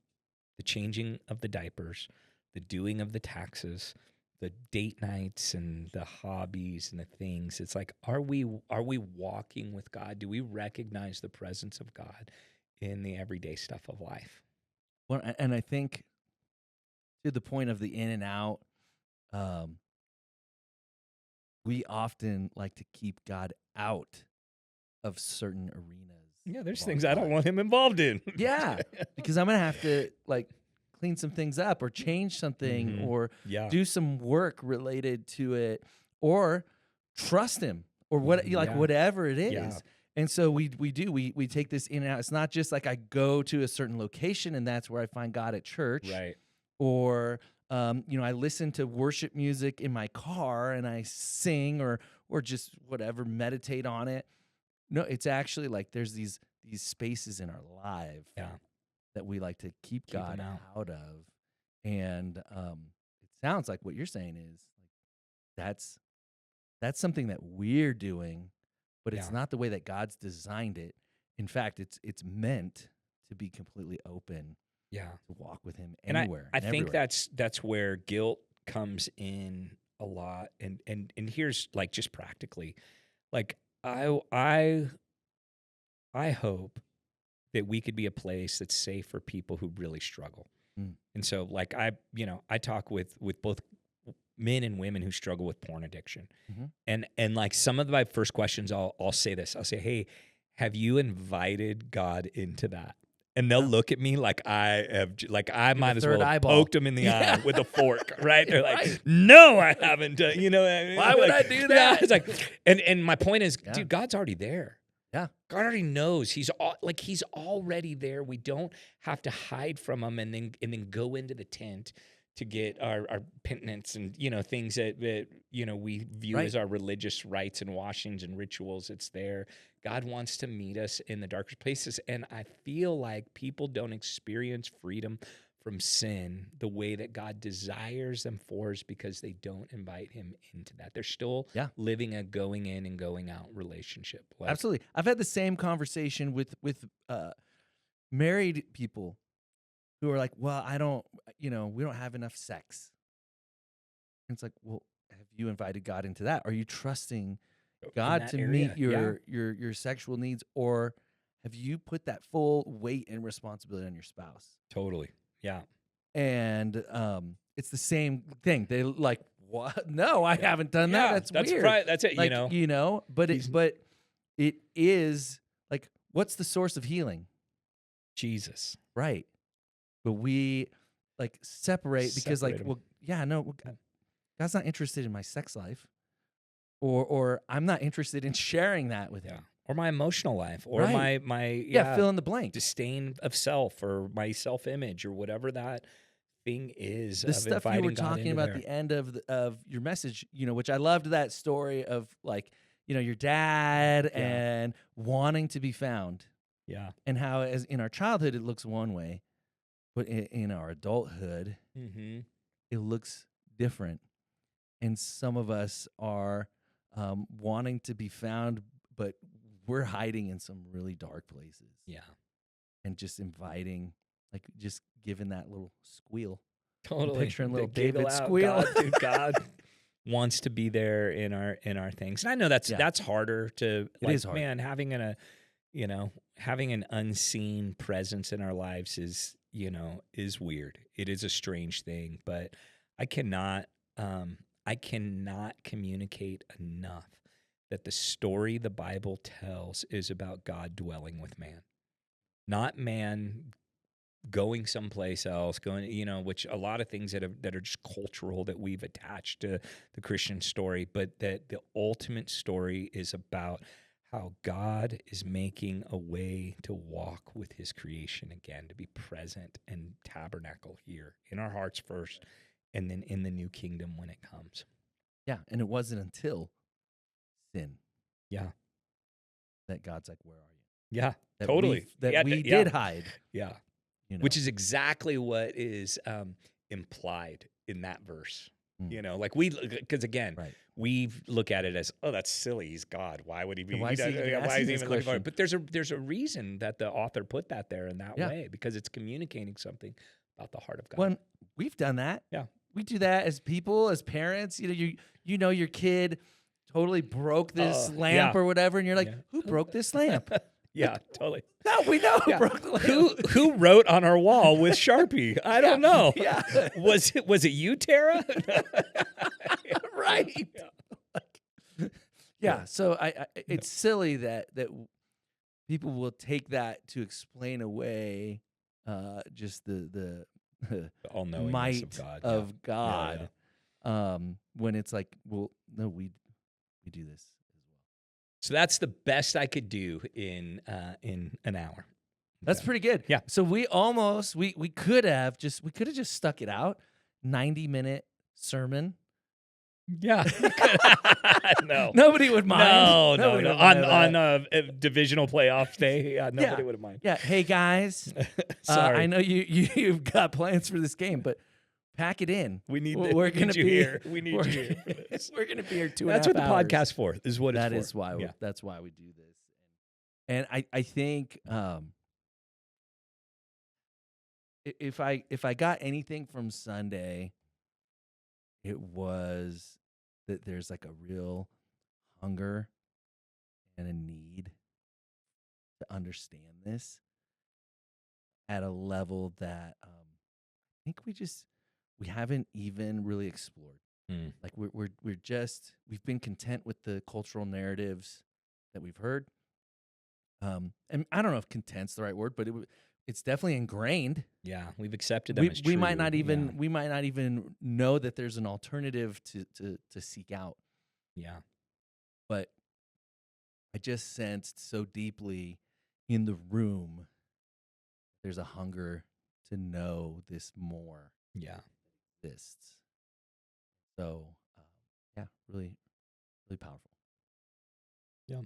The changing of the diapers, the doing of the taxes, the date nights and the hobbies and the things. It's are we walking with God? Do we recognize the presence of God in the everyday stuff of life? Well, and I think to the point of the in and out, we often like to keep God out of certain arenas. Yeah, there's of our things I don't lives. want him involved in. Yeah, because I'm gonna have to clean some things up or change something or do some work related to it or trust him or whatever it is. Yeah. And so we take this in and out. It's not just I go to a certain location and that's where I find God at church. Right. Or I listen to worship music in my car and I sing or just whatever, meditate on it. No, it's actually there's these spaces in our life that we like to keep God out of. And it sounds like what you're saying is that's something that we're doing, but it's not the way that God's designed it. In fact, it's meant to be completely open. To walk with him anywhere. And I think that's where guilt comes in a a lot, and here's like just practically, like I hope that we could be a place that's safe for people who really struggle. Mm. And so like I talk with both men and women who struggle with porn addiction. Mhm. And like some of my first questions, I'll say this. I'll say, "Hey, have you invited God into that?" And they'll Wow. look at me like I have, like I the might as third well have eyeball. poked them in the Yeah. eye with a fork, right? They're like, Right. "No, I haven't." You know, what I mean? Why would Like, I do Yeah, that? it's like, and my point is, Yeah. dude, God's already there. Yeah. God already knows. He's already there. We don't have to hide from him and then go into the tent to get our penitence and things that we view Right. as our religious rites and washings and rituals. It's there. God wants to meet us in the darkest places, and I feel like people don't experience freedom from sin the way that God desires them for is because they don't invite him into that. They're still Yeah. living a going in and going out relationship. Like, Absolutely. I've had the same conversation with married people who are like, "Well, I don't, we don't have enough sex." And it's like, "Well, have you invited God into that? Are you trusting in God that to area, meet yeah. your sexual needs, or have you put that full weight and responsibility on your spouse?" Totally. Yeah. And it's the same thing. They like, "What? No, I haven't done that. Yeah, That's weird." right. That's it. Like, but He's- it is like, what's the source of healing? Jesus. Right. But we like separate because Separate 'em. well, yeah, no, God's not interested in my sex life, or I'm not interested in sharing that with Yeah. him. Or my emotional life, or Right. my Fill in the blank. disdain of self, or my self-image, or whatever that thing is. The of stuff you inviting were God talking into about there. the end of your message, which I loved that story of like, your dad Yeah. and wanting to be found, Yeah. and how as in our childhood it looks one way, but in our adulthood Mm-hmm. it looks different. And some of us are wanting to be found, but we're hiding in some really dark places. Yeah. And just inviting, like just giving that little squeal. Totally. picturing little The giggle David out. squeal. God wants to be there in our things. And I know that's harder to It like, is hard. man, having having an unseen presence in our lives is weird. It is a strange thing, but I cannot communicate enough that the story the Bible tells is about God dwelling with man, not man going someplace else, which a lot of things that are just cultural that we've attached to the Christian story, but that the ultimate story is about how God is making a way to walk with his creation again, to be present and tabernacle here in our hearts first, and then in the new kingdom when it comes. Yeah. And it wasn't until sin Yeah. that God's like, "Where are you?" Yeah. That Totally. we did hide. Yeah. You know? Which is exactly what is implied in that verse. Mm. Like because again, Right. we look at it as, oh, that's silly. He's God. Why would he be? Why is he even asking this looking for question? it? But there's a reason that the author put that there in that way, because it's communicating something about the heart of God. When we've done that. Yeah. We do that as people, as parents. Your kid totally broke this lamp or whatever, and you're like, "Who broke this lamp?" Yeah, totally. No, we know who Yeah. broke the lamp. Who wrote on our wall with Sharpie? I don't know. Yeah. Was it you, Tara? Right. Yeah. So it's silly that people will take that to explain away just the all-knowingness might of God. of God. Yeah. When it's like, well, no, we do this as well. So that's the best I could do in an hour. That's pretty good. Yeah. So we almost we could have just stuck it out, 90-minute sermon. Yeah. No. Nobody would mind. No. Nobody would mind On that. a divisional playoff day, nobody would have mind. Yeah. Hey guys, Sorry. I know you've got plans for this game, but pack it in. We need We're we gonna need you be here. We need you here for this. We're gonna be here 2.5 That's what the hours. podcast's for. Is what it's for. That is why. Yeah. That's why we do this. And I think if I got anything from Sunday, it was that there's like a real hunger and a need to understand this at a level that I think we haven't even really explored. Mm. Like we've been content with the cultural narratives that we've heard. And I don't know if content's the right word, but it's definitely ingrained. Yeah, we've accepted them as true. We might not even know that there's an alternative to seek out. Yeah. But I just sensed so deeply in the room there's a hunger to know this more Yeah. exists. So yeah, really, really powerful. Yeah.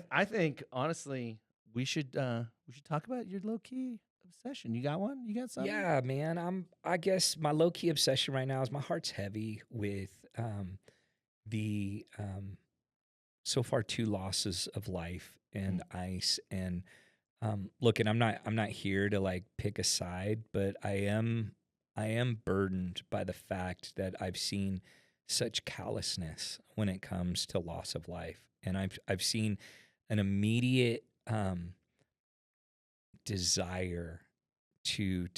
I think honestly we should talk about your low key obsession. You got one? You got something? Yeah, man. I guess my low key obsession right now is my heart's heavy with the so far 2 losses of life and ice. And look, and I'm not here to like pick a side, but I am burdened by the fact that I've seen such callousness when it comes to loss of life, and I've seen an immediate desire to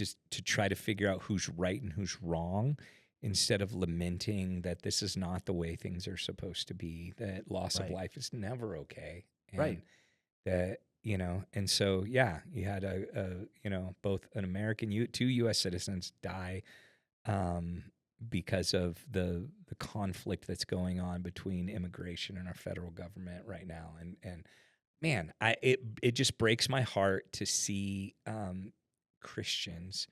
try to figure out who's right and who's wrong, instead of lamenting that this is not the way things are supposed to be, that loss of Right. life is never okay. And Right. that, and so, yeah, you had both an American, 2 U.S. citizens die because of the conflict that's going on between immigration and our federal government right now. And man, it just breaks my heart to see Christians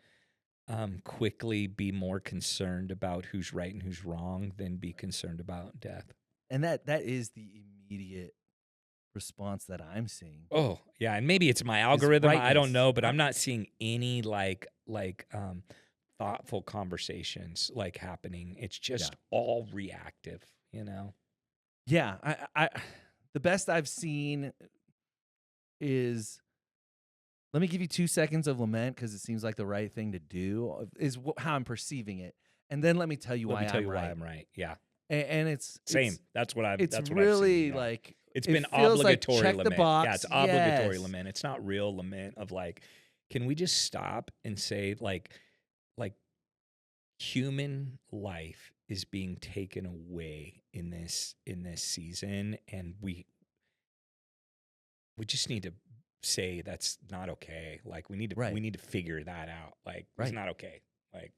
quickly be more concerned about who's right and who's wrong than be concerned about death. And that is the immediate response that I'm seeing. Oh, yeah, and maybe it's my algorithm, I don't rightness. know, but I'm not seeing any like thoughtful conversations like happening. It's just all reactive, Yeah, I the best I've seen is, let me give you 2 seconds of lament because it seems like the right thing to do is how I'm perceiving it, and then let me tell you why I'm right. Yeah, And it's same. That's what I've. It's that's what really I've seen, like it's it been feels like obligatory check lament. the box. Yeah, it's obligatory Yes. lament. It's not real lament of like, can we just stop and say like human life is being taken away in this season, and we just need to say that's not okay. Like we need to figure that out. Like it's not okay. Like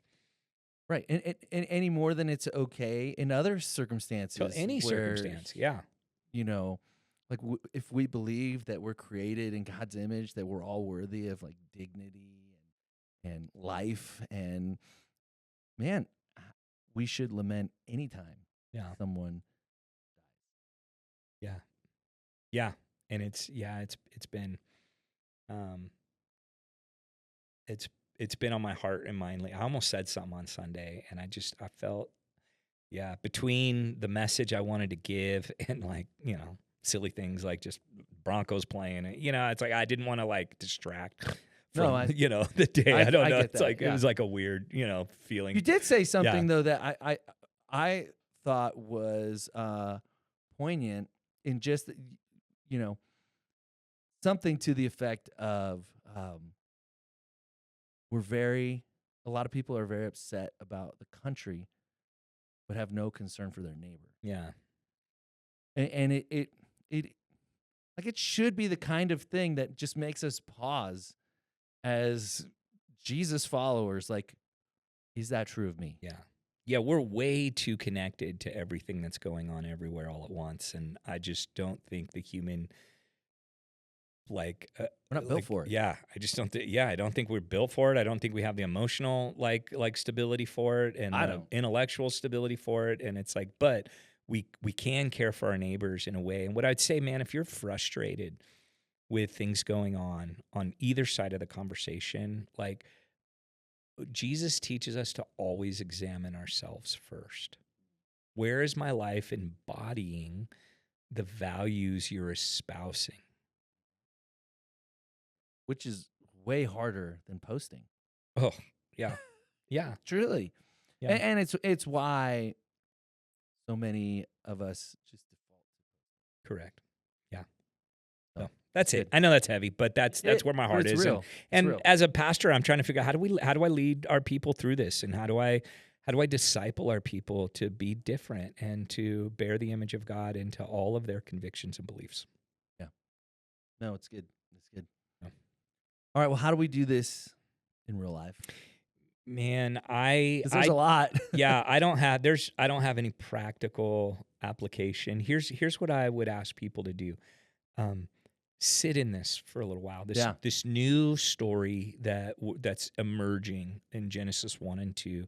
right, and any more than it's okay in other circumstances. so any circumstance, yeah. Like if we believe that we're created in God's image, that we're all worthy of like dignity and life, and man, we should lament anytime someone dies. Yeah, and it's been it's been on my heart and mind. I almost said something on Sunday, and I felt between the message I wanted to give and like silly things like just Broncos playing. It's like I didn't want to like distract from the day. I don't know. It's like it was like a weird feeling. You did say something though that I thought was poignant in just something to the effect of a lot of people are very upset about the country, but have no concern for their neighbor. Yeah. And it like it should be the kind of thing that just makes us pause as Jesus followers. Like, is that true of me? Yeah. Yeah, we're way too connected to everything that's going on everywhere all at once, and I just don't think the human we're not built for it. Yeah, I just don't think. Yeah, I don't think we're built for it. I don't think we have the emotional like stability for it, and the intellectual stability for it. And it's like, but we can care for our neighbors in a way. And what I'd say, man, if you're frustrated with things going on either side of the conversation, like Jesus teaches us to always examine ourselves first. Where is my life embodying the values you're espousing? Which is way harder than posting. Oh, yeah. Yeah. Truly. Yeah. And it's why so many of us just default. Correct. Yeah. So, So that's good. it. I know that's heavy, but that's where my heart It's is. real. It's And real. as a pastor, I'm trying to figure out how do I lead our people through this, and how do I disciple our people to be different and to bear the image of God into all of their convictions and beliefs. No, it's good. It's good. Yeah. All right. Well, how do we do this in real life? Man, 'Cause there's a lot. yeah, I don't have any practical application. Here's what I would ask people to do. Sit in this for a little while. This new story that's emerging in Genesis 1 and 2.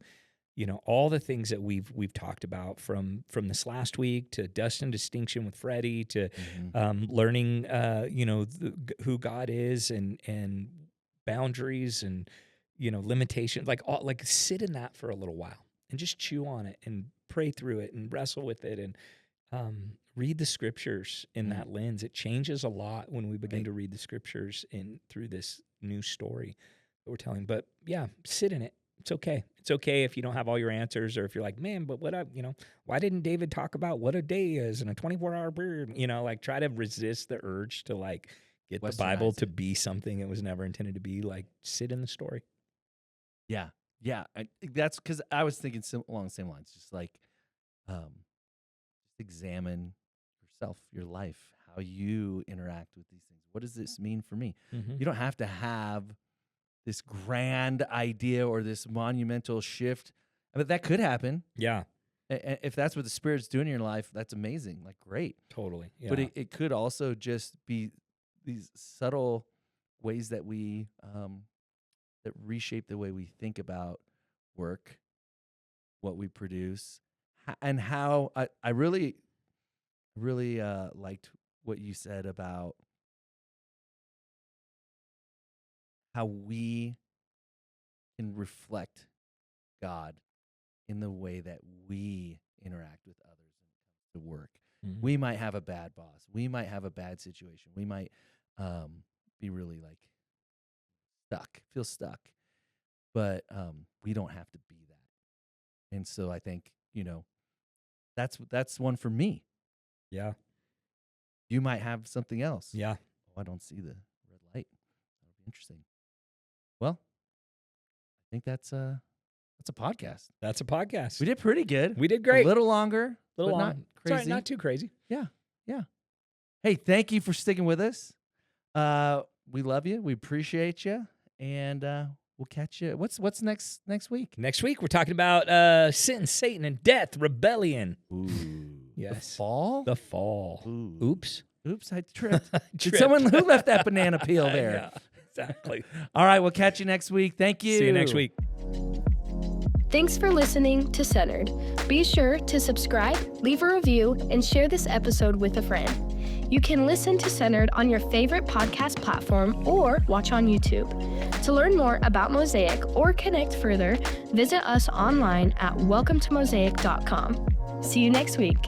You know, all the things that we've talked about from this last week, to dust and distinction with Freddie, to learning who God is, and boundaries, and limitations. Like sit in that for a little while and just chew on it and pray through it and wrestle with it, and read the scriptures in that lens. It changes a lot when we begin to read the scriptures through this new story that we're telling. But yeah, sit in it. It's okay. It's okay if you don't have all your answers, or if you're like, man, but why didn't David talk about what a day is and a 24-hour period? Like, try to resist the urge to like get the Bible to be something it was never intended to be. Like, sit in the story. Yeah. Yeah. That's because I was thinking along the same lines. Just like, just examine yourself, your life, how you interact with these things. What does this mean for me? Mm-hmm. You don't have to have this grand idea or this monumental shift, but that could happen. Yeah. If that's what the Spirit's doing in your life, that's amazing. Like, great. Totally. Yeah. But it could also just be these subtle ways that we that reshape the way we think about work, what we produce, and how I really liked what you said about how we can reflect God in the way that we interact with others when it comes to work. Mm-hmm. We might have a bad boss. We might have a bad situation. We might be really like feel stuck. But we don't have to be that. And so I think, that's one for me. Yeah. You might have something else. Yeah. Oh, I don't see the red light. That'll be interesting. Well, I think that's a podcast. That's a podcast. We did pretty good. We did great. A little longer, little but long. not It's all crazy. right, not too crazy. Yeah. Hey, thank you for sticking with us. We love you. We appreciate you, and we'll catch you. What's next week? Next week, we're talking about sin, Satan, and death, rebellion. Ooh. Yes. The fall? The fall. Ooh. Oops. Oops, I tripped. Did someone who left that banana peel there? Yeah, exactly. All right, we'll catch you next week. Thank you. See you next week. Thanks for listening to Centered. Be sure to subscribe, leave a review, and share this episode with a friend. You can listen to Centered on your favorite podcast platform or watch on YouTube. To learn more about Mosaic or connect further, visit us online at welcometomosaic.com. See you next week.